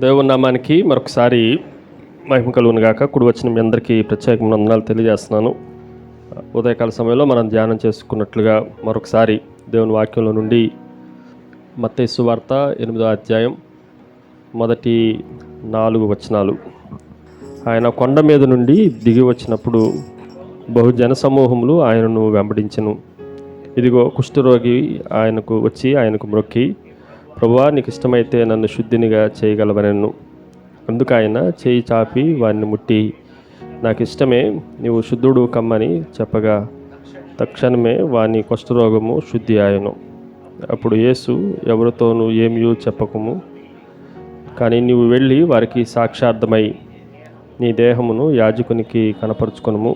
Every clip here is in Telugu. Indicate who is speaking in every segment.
Speaker 1: దేవుని నామానికి మరొకసారి మహిమ కలుగును గాక. కూడి వచ్చిన మీ అందరికీ ప్రత్యేకమైన వందనాలు తెలియజేస్తున్నాను. ఉదయకాల సమయంలో మనం ధ్యానం చేసుకున్నట్లుగా మరొకసారి దేవుని వాక్యంలో నుండి మత్తయి సువార్త 8వ అధ్యాయం మొదటి 4 వచనాలు. ఆయన కొండ మీద నుండి దిగి వచ్చినప్పుడు బహుజన సమూహములు ఆయనను వెంబడించెను. ఇదిగో కుష్ఠరోగి ఆయనకు మ్రొక్కి, ప్రభువా, నీకు ఇష్టమైతే నన్ను శుద్ధినిగా చేయగలవనెను. అందుకు ఆయన చేయి చాపి వారిని ముట్టి, నాకు ఇష్టమే, నీవు శుద్ధుడు కమ్మని చెప్పగా తక్షణమే వాని కుష్ఠరోగము శుద్ధి ఆయను. అప్పుడు యేసు, ఎవరితోనూ ఏమీ చెప్పకము, కానీ నీవు వెళ్ళి వారికి సాక్షార్థమై నీ దేహమును యాజకునికి కనపరుచుకొనుము,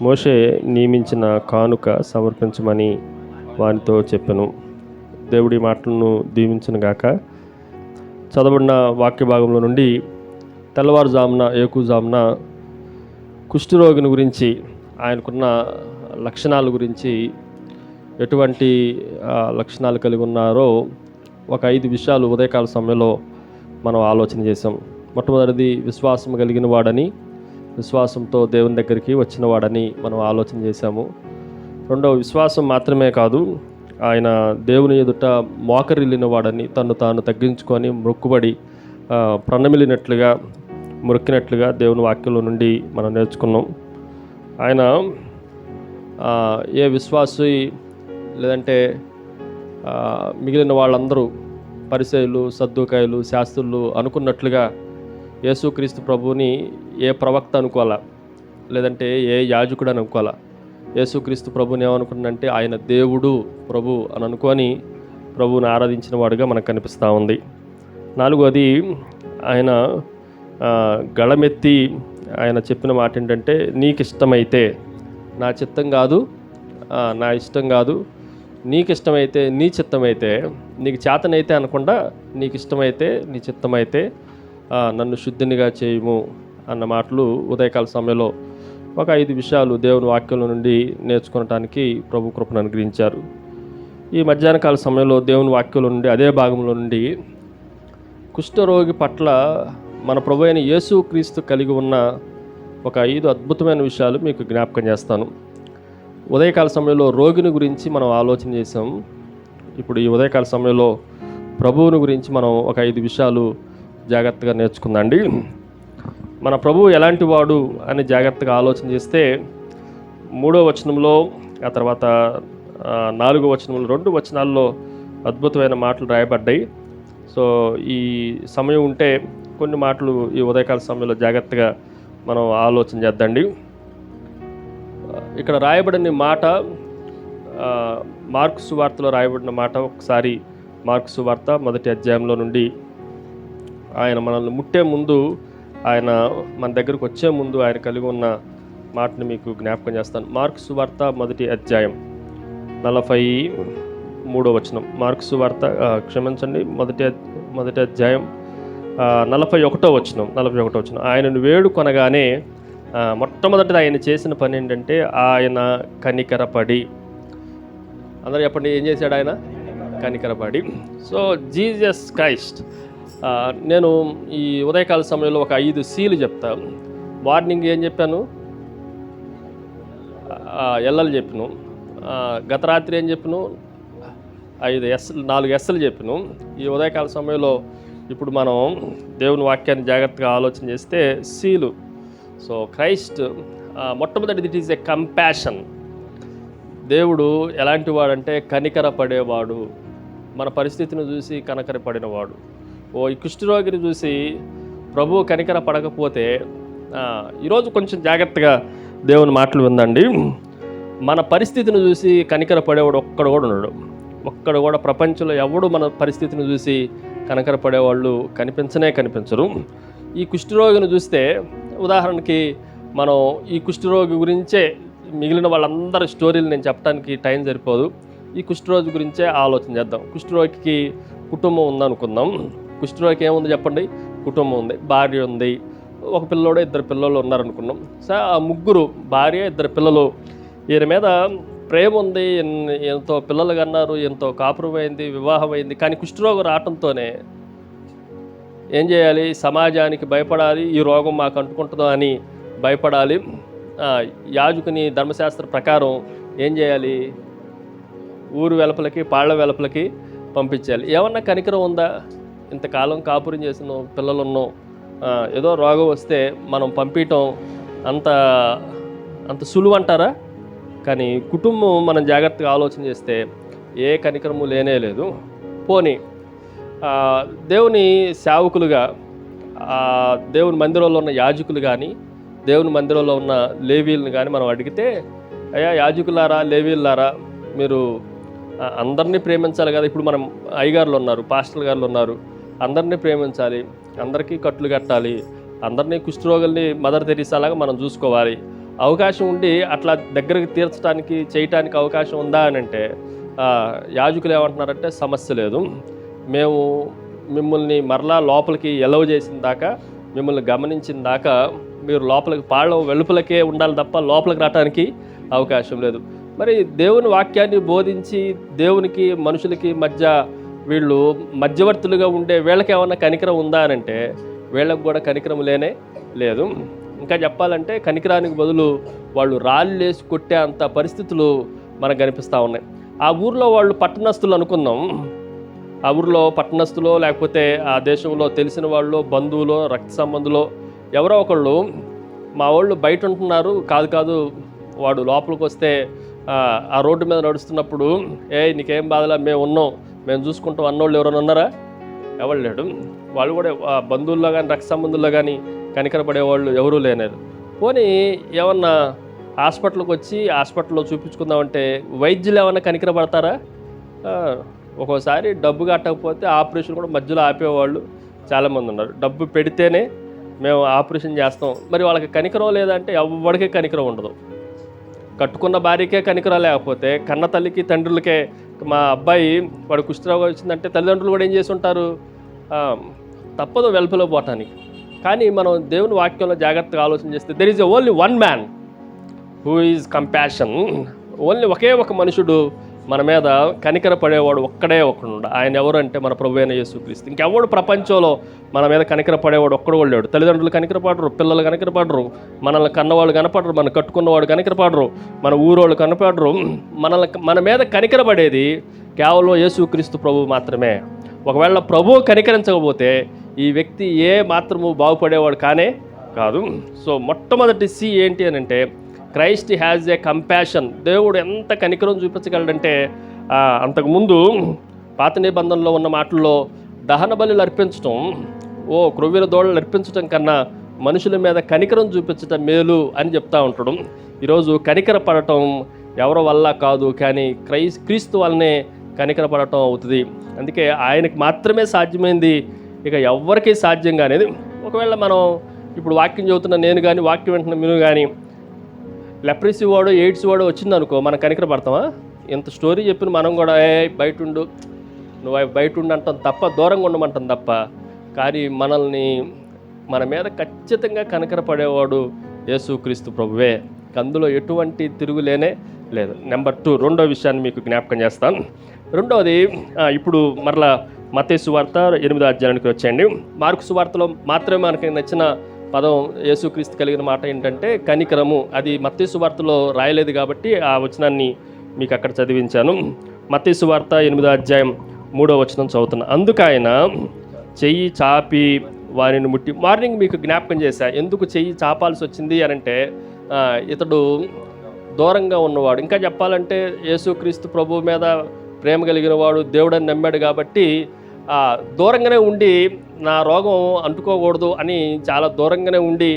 Speaker 1: మోషే నియమించిన కానుక సమర్పించమని వానితో చెప్పెను. దేవుడి మాటలను దీవించును గాక. చదవబడిన వాక్య భాగంలో నుండి ఏకుజామున కుష్ఠరోగిని గురించి, ఆయనకున్న లక్షణాల గురించి, ఎటువంటి లక్షణాలు కలిగి ఉన్నారో ఒక 5 విషయాలు ఉదయకాల సమయంలో మనం ఆలోచన చేసాం. మొట్టమొదటిది విశ్వాసం కలిగిన వాడని, విశ్వాసంతో దేవుని దగ్గరికి వచ్చిన వాడని మనం ఆలోచన చేశాము. రెండవ, విశ్వాసం మాత్రమే కాదు, ఆయన దేవుని ఎదుట మోకరిల్లిన వాడని, తను తాను తగ్గించుకొని మొక్కుబడి ప్రణమిలినట్లుగా మొక్కినట్లుగా దేవుని వాక్యంలో నుండి మనం నేర్చుకున్నాం. ఆయన ఏ విశ్వాసి లేదంటే మిగిలిన వాళ్ళందరూ పరిసయ్యులు, సద్దూకాయలు, శాస్త్రులు అనుకున్నట్లుగా యేసుక్రీస్తు ప్రభువుని ఏ ప్రవక్త అనుకోవాలా, లేదంటే ఏ యాజకుడు అని అనుకోవాలా. యేసుక్రీస్తు ప్రభుని ఏమనుకున్నంటే ఆయన దేవుడు, ప్రభు అని అనుకొని ప్రభువుని ఆరాధించిన వాడుగా మనకు కనిపిస్తూ ఉంది. 4వది, ఆయన గళమెత్తి ఆయన చెప్పిన మాట ఏంటంటే, నీకు ఇష్టమైతే, నా చిత్తం కాదు, నా ఇష్టం కాదు, నీకు ఇష్టమైతే, నీ చిత్తమైతే, నీకు చేతనైతే అనకుండా నీకు ఇష్టమైతే, నీ చిత్తమైతే నన్ను శుద్ధినిగా చేయము అన్న మాటలు ఉదయకాల సమయంలో ఒక 5 విషయాలు దేవుని వాక్యంలో నుండి నేర్చుకోవటానికి ప్రభు కృపను అనుగ్రహించారు. ఈ మధ్యాహ్న కాల సమయంలో దేవుని వాక్యంలో నుండి అదే భాగంలో నుండి కుష్ఠరోగి పట్ల మన ప్రభు అయిన యేసుక్రీస్తు కలిగి ఉన్న ఒక 5 అద్భుతమైన విషయాలు మీకు జ్ఞాపకం చేస్తాను. ఉదయకాల సమయంలో రోగిని గురించి మనం ఆలోచన చేసాం. ఇప్పుడు ఈ ఉదయకాల సమయంలో ప్రభువుని గురించి మనం ఒక 5 విషయాలు జాగ్రత్తగా నేర్చుకుందాండి. మన ప్రభువు ఎలాంటి వాడు అని జాగ్రత్తగా ఆలోచన చేస్తే 3వ వచనంలో, ఆ తర్వాత 4వ వచనంలో, 2 వచనాల్లో అద్భుతమైన మాటలు రాయబడ్డాయి. సో ఈ సమయం ఉంటే కొన్ని మాటలు ఈ ఉదయకాల సమయంలో జాగ్రత్తగా మనం ఆలోచన చేద్దండి. ఇక్కడ రాయబడిన మాట మార్కు సువార్తలో రాయబడిన మాట. ఒకసారి మార్కు సువార్త 1వ అధ్యాయంలో నుండి ఆయన మనల్ని ముట్టే ముందు, ఆయన మన దగ్గరకు వచ్చే ముందు ఆయన కలిగి ఉన్న మాటని మీకు జ్ఞాపకం చేస్తాను. మార్కు సువార్త 1వ అధ్యాయం 43వ వచనం. మార్కు సువార్త క్షమించండి, 1వ అధ్యాయం 41వ వచనం. ఆయనను వేడుకొనగానే మొట్టమొదటిది ఆయన చేసిన పని ఏంటంటే, ఆయన కనికరపడి. అందరూ చెప్పండి, ఏం చేశాడు ఆయన? కనికరపడి. సో జీసస్ క్రైస్ట్, నేను ఈ ఉదయకాల సమయంలో ఒక 5 Cలు చెప్తాను. మార్నింగ్ ఏం చెప్పాను? ఎల్లలు చెప్పిను. గత రాత్రి ఏం చెప్పిను? 4 Sలు చెప్పిను. ఈ ఉదయకాల సమయంలో ఇప్పుడు మనం దేవుని వాక్యాన్ని జాగ్రత్తగా ఆలోచన చేస్తే Cలు. సో క్రైస్ట్, మొట్టమొదటిది ఇట్ ఈజ్ ఎ కంపాషన్. దేవుడు ఎలాంటి వాడంటే కనికరపడేవాడు. మన పరిస్థితిని చూసి కనికరపడినవాడు. ఈ కుష్ఠరోగిని చూసి ప్రభువు కనికర పడకపోతే, ఈరోజు కొంచెం జాగ్రత్తగా దేవుని మాటలు విందండి. మన పరిస్థితిని చూసి కనికర పడేవాడు ఒక్కడు కూడా ఉన్నాడు. ఒక్కడు కూడా ప్రపంచంలో ఎవడు మన పరిస్థితిని చూసి కనికర పడేవాళ్ళు కనిపించరు. ఈ కుష్ఠరోగిని చూస్తే, ఉదాహరణకి మనం ఈ కుష్ఠరోగి గురించే, మిగిలిన వాళ్ళందరి స్టోరీలు నేను చెప్పడానికి టైం సరిపోదు. ఈ కుష్ఠరోగి గురించే ఆలోచన చేద్దాం. కుష్ఠరోగికి కుటుంబం ఉందనుకుందాం. కుష్ఠరోగికి ఏముంది చెప్పండి? కుటుంబం ఉంది, భార్య ఉంది, ఒక పిల్లోడు, 2 పిల్లలు ఉన్నారనుకున్నాం. సో ఆ 3 భార్య, 2 పిల్లలు, ఈయన మీద ప్రేమ ఉంది, ఎంతో పిల్లలు కన్నారు, ఎంతో కాపురమైంది, వివాహమైంది. కానీ కుష్ఠరోగం రావటంతోనే ఏం చేయాలి? సమాజానికి భయపడాలి, ఈ రోగం మాకు అంటుకుంటుందో అని భయపడాలి. యాజకుని ధర్మశాస్త్ర ప్రకారం ఏం చేయాలి? ఊరు వెలుపలకి, పాళ్ల వెలుపలకి పంపించాలి. ఏమన్నా కనికరం ఉందా? ఇంతకాలం కాపురం చేసిన పిల్లలున్నాం, ఏదో రోగం వస్తే మనం పంపించటం అంత అంత సులువు అంటారా? కానీ కుటుంబం మనం జాగ్రత్తగా ఆలోచన చేస్తే ఏ కనికరము లేనే లేదు. పోనీ దేవుని సేవకులుగా, దేవుని మందిరంలో ఉన్న యాజకులు కానీ, దేవుని మందిరంలో ఉన్న లేవీలను కానీ మనం అడిగితే, అయ్యా యాజకులారా, లేవీలారా, మీరు అందరినీ ప్రేమించాలి కదా. ఇప్పుడు మనం అయ్యగారులు ఉన్నారు, పాస్టర్ గారులు ఉన్నారు, అందరినీ ప్రేమించాలి, అందరికీ కట్లు కట్టాలి, అందరినీ కుష్ఠరోగుల్ని మదర్ తెరీసాలాగా మనం చూసుకోవాలి. అవకాశం ఉండి అట్లా దగ్గరకు తీర్చడానికి చేయటానికి అవకాశం ఉందా అని అంటే యాజకులు ఏమంటున్నారంటే సమస్య లేదు, మేము మిమ్మల్ని మరలా లోపలికి ఎలవ్ చేసిన దాకా, మిమ్మల్ని గమనించిన దాకా మీరు లోపలికి పాళ్ళ వెలుపలకే ఉండాలి తప్ప లోపలికి రావడానికి అవకాశం లేదు. మరి దేవుని వాక్యాన్ని బోధించి దేవునికి మనుషులకి మధ్య వీళ్ళు మధ్యవర్తులుగా ఉండే వీళ్ళకి ఏమన్నా కనికరం ఉందా అని అంటే వీళ్ళకి కూడా కనికరం లేనే లేదు. ఇంకా చెప్పాలంటే కనికరానికి బదులు వాళ్ళు రాళ్ళు వేసి కొట్టే అంత పరిస్థితులు మనకు కనిపిస్తూ ఉన్నాయి. ఆ ఊర్లో వాళ్ళు పట్టణస్తులు అనుకుందాం, ఆ ఊర్లో పట్టణస్తులో లేకపోతే ఆ దేశంలో తెలిసిన వాళ్ళు, బంధువులో, రక్త సంబంధులో ఎవరో ఒకళ్ళు, మా వాళ్ళు బయట ఉంటున్నారు, కాదు వాడు లోపలికి వస్తే ఆ రోడ్డు మీద నడుస్తున్నప్పుడు, నీకేం బాధలా, మేము ఉన్నాం, మేము చూసుకుంటాం అన్నోళ్ళు ఎవరైనా ఉన్నారా? ఎవరు లేడు. వాళ్ళు కూడా బంధువుల్లో కానీ రక్త సంబంధుల్లో కానీ కనికరపడేవాళ్ళు ఎవరూ లేనేరు. పోనీ ఏమన్నా హాస్పిటల్కి వచ్చి హాస్పిటల్లో చూపించుకుందామంటే వైద్యులు ఏమన్నా కనికరపడతారా? ఒక్కోసారి డబ్బు కట్టకపోతే ఆపరేషన్ కూడా మధ్యలో ఆపేవాళ్ళు చాలామంది ఉన్నారు. డబ్బు పెడితేనే మేము ఆపరేషన్ చేస్తాం. మరి వాళ్ళకి కనికరం లేదంటే ఎవరికే కనికరం ఉండదు. కట్టుకున్న భార్యకే కనికరం లేకపోతే కన్న తల్లికి తండ్రులకే, మా అబ్బాయి వాడు కుష్ఠరోగం వచ్చిందంటే తల్లిదండ్రులు కూడా ఏం చేసి ఉంటారు? తప్పదు వెలుపలో పోవటానికి. కానీ మనం దేవుని వాక్యంలో జాగ్రత్తగా ఆలోచన చేస్తే there is only one man who is compassion. Only ఒకే ఒక మనుషుడు మన మీద కనికర పడేవాడు ఒక్కడే ఒకడు. ఆయన ఎవరు అంటే మన ప్రభు అయిన యేసుక్రీస్తు. ఇంకెవడు ప్రపంచంలో మన మీద కనికర పడేవాడు ఒక్కడు కూడా లేడు. తల్లిదండ్రులు కనికరపడరు, పిల్లలు కనికరపడరు, మనల్ని కన్నవాళ్ళు కనపడరు, మనం కట్టుకున్నవాడు కనికరపడరు, మన ఊరోళ్ళు కనపడరు. మన మీద కనికరపడేది కేవలం యేసుక్రీస్తు ప్రభు మాత్రమే. ఒకవేళ ప్రభువు కనికరించకపోతే ఈ వ్యక్తి ఏ మాత్రము బాగుపడేవాడు కానే కాదు. సో మొట్టమొదటి సి ఏంటి అని అంటే క్రైస్ట్ హ్యాజ్ ఏ కంపాషన్. దేవుడు ఎంత కనికరం చూపించగలడంటే అంతకుముందు పాత నిబంధనలో ఉన్న మాటల్లో దహన బలులు అర్పించటం, క్రొవ్వుల దోడలు అర్పించటం కన్నా మనుషుల మీద కనికరం చూపించటం మేలు అని చెప్తా ఉంటాడు. ఈరోజు కనికర పడటం ఎవరి వల్ల కాదు, కానీ క్రీస్తు వల్లనే కనికర పడటం అవుతుంది. అందుకే ఆయనకి మాత్రమే సాధ్యమైంది, ఇక ఎవరికి సాధ్యం కానేది. ఒకవేళ మనం ఇప్పుడు వాక్యం చదువుతున్న నేను కానీ, వాక్యం వింటున్న మీరు కానీ, లెప్రసీ వాడు, ఎయిడ్స్ వాడు వచ్చిందనుకో, మనం కనికర పడతామా? ఇంత స్టోరీ చెప్పిన మనం కూడా బయట ఉండు, నువ్వు బయట ఉండు అంటాం తప్ప, దూరంగా ఉండమంటాం తప్ప. కానీ మనల్ని మన మీద ఖచ్చితంగా కనికర పడేవాడు యేసుక్రీస్తు ప్రభువే. అందులో ఎటువంటి తిరుగులేనే లేదు. నెంబర్ 2, రెండో విషయాన్ని మీకు జ్ఞాపకం చేస్తాను. రెండవది, ఇప్పుడు మరలా మత్తయి సువార్త 8వ అధ్యాయానికి వచ్చేయండి. మార్కు సువార్తలో మాత్రమే మనకి నచ్చిన పదం యేసుక్రీస్తు కలిగిన మాట ఏంటంటే కనికరము. అది మత్తయి సువార్తలో రాయలేదు కాబట్టి ఆ వచనాన్ని మీకు అక్కడ చదివించాను. మత్తయి సువార్త 8వ అధ్యాయం 3వ వచనం చదువుతున్నా. అందుకు ఆయన చెయ్యి చాపి వారిని ముట్టి, మార్నింగ్ మీకు జ్ఞాపకం చేశా ఎందుకు చెయ్యి చాపాల్సి వచ్చింది అని అంటే, ఇతడు దూరంగా ఉన్నవాడు. ఇంకా చెప్పాలంటే యేసుక్రీస్తు ప్రభు మీద ప్రేమ కలిగిన వాడు, దేవుడని నమ్మాడు కాబట్టి దూరంగానే ఉండి నా రోగం అంటుకోకూడదు అని చాలా దూరంగానే ఉండి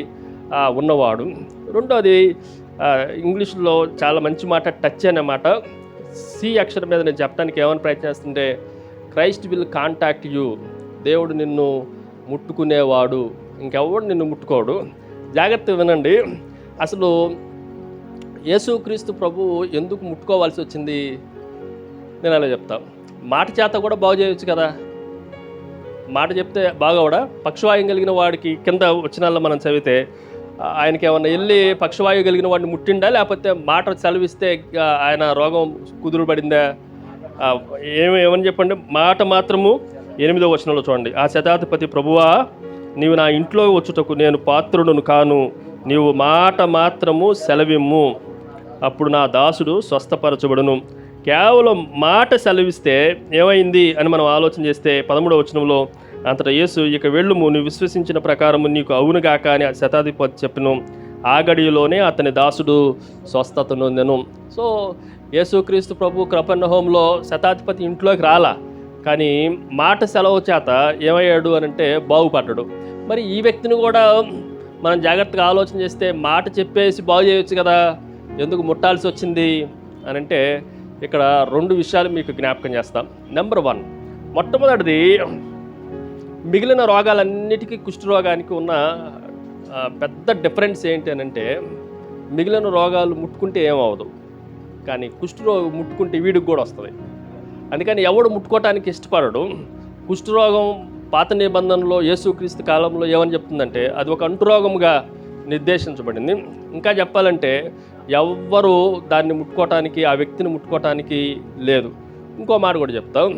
Speaker 1: ఉన్నవాడు. రెండోది, ఇంగ్లీష్లో చాలా మంచి మాట, టచ్ అనే మాట. సి అక్షరం మీద నేను చెప్పడానికి ఏమని ప్రయత్నిస్తుంటే, క్రైస్ట్ విల్ కాంటాక్ట్ యూ. దేవుడు నిన్ను ముట్టుకునేవాడు, ఇంకెవడు నిన్ను ముట్టుకోడు. జాగ్రత్తగా వినండి. అసలు యేసుక్రీస్తు ప్రభు ఎందుకు ముట్టుకోవాల్సి వచ్చింది? నేను అలా చెప్తాను. మాట చేత కూడా బాగు చేయవచ్చు కదా. మాట చెప్తే బాగోడా? పక్షవాయువు కలిగిన వాడికి కింద వచనాల్లో మనం చదివితే ఆయనకి ఏమన్నా వెళ్ళి పక్షవాయువు కలిగిన వాడిని ముట్టిండా, లేకపోతే మాట సెలవిస్తే ఆయన రోగం కుదురుపడిందా? ఏమని చెప్పండి, మాట మాత్రము 8వ వచనంలో చూడండి. ఆ శతాధిపతి, ప్రభువా, నీవు నా ఇంట్లో వచ్చుటకు నేను పాత్రుడును కాను, నీవు మాట మాత్రము సెలవిమ్ము, అప్పుడు నా దాసుడు స్వస్థపరచబడును. కేవలం మాట సెలవిస్తే ఏమైంది అని మనం ఆలోచన చేస్తే 13వ వచనంలో, అంతటా యేసు, ఇక వెళ్ళుము, నువ్వు విశ్వసించిన ప్రకారము నీకు అవునుగాక అని ఆ శతాధిపతి చెప్పెను. ఆ గడియలోనే అతని దాసుడు స్వస్థత నొందెను. సో యేసుక్రీస్తు ప్రభు కపెర్నహూములో శతాధిపతి ఇంట్లోకి రాలా, కానీ మాట సెలవు చేత ఏమయ్యాడు అనంటే బాగుపడ్డాడు. మరి ఈ వ్యక్తిని కూడా మనం జాగ్రత్తగా ఆలోచన చేస్తే మాట చెప్పేసి బాగు చేయొచ్చు కదా, ఎందుకు ముట్టాల్సి వచ్చింది అనంటే ఇక్కడ 2 విషయాలు మీకు జ్ఞాపకం చేస్తాం. నెంబర్ 1, మొట్టమొదటిది, మిగిలిన రోగాలన్నిటికీ కుష్ఠరోగానికి ఉన్న పెద్ద డిఫరెన్స్ ఏంటి అనంటే, మిగిలిన రోగాలు ముట్టుకుంటే ఏమవదు, కానీ కుష్ఠరోగం ముట్టుకుంటే వీడికి కూడా వస్తుంది. అందుకని ఎవడు ముట్టుకోవటానికి ఇష్టపడడు. కుష్ఠరోగం పాత నిబంధనలో యేసుక్రీస్తు కాలంలో ఏమని చెప్తుందంటే అది ఒక అంటురోగముగా నిర్దేశించబడింది. ఇంకా చెప్పాలంటే ఎవ్వరూ దాన్ని ముట్టుకోవటానికి, ఆ వ్యక్తిని ముట్టుకోవటానికి లేదు. ఇంకో మాట కూడా చెప్తాం.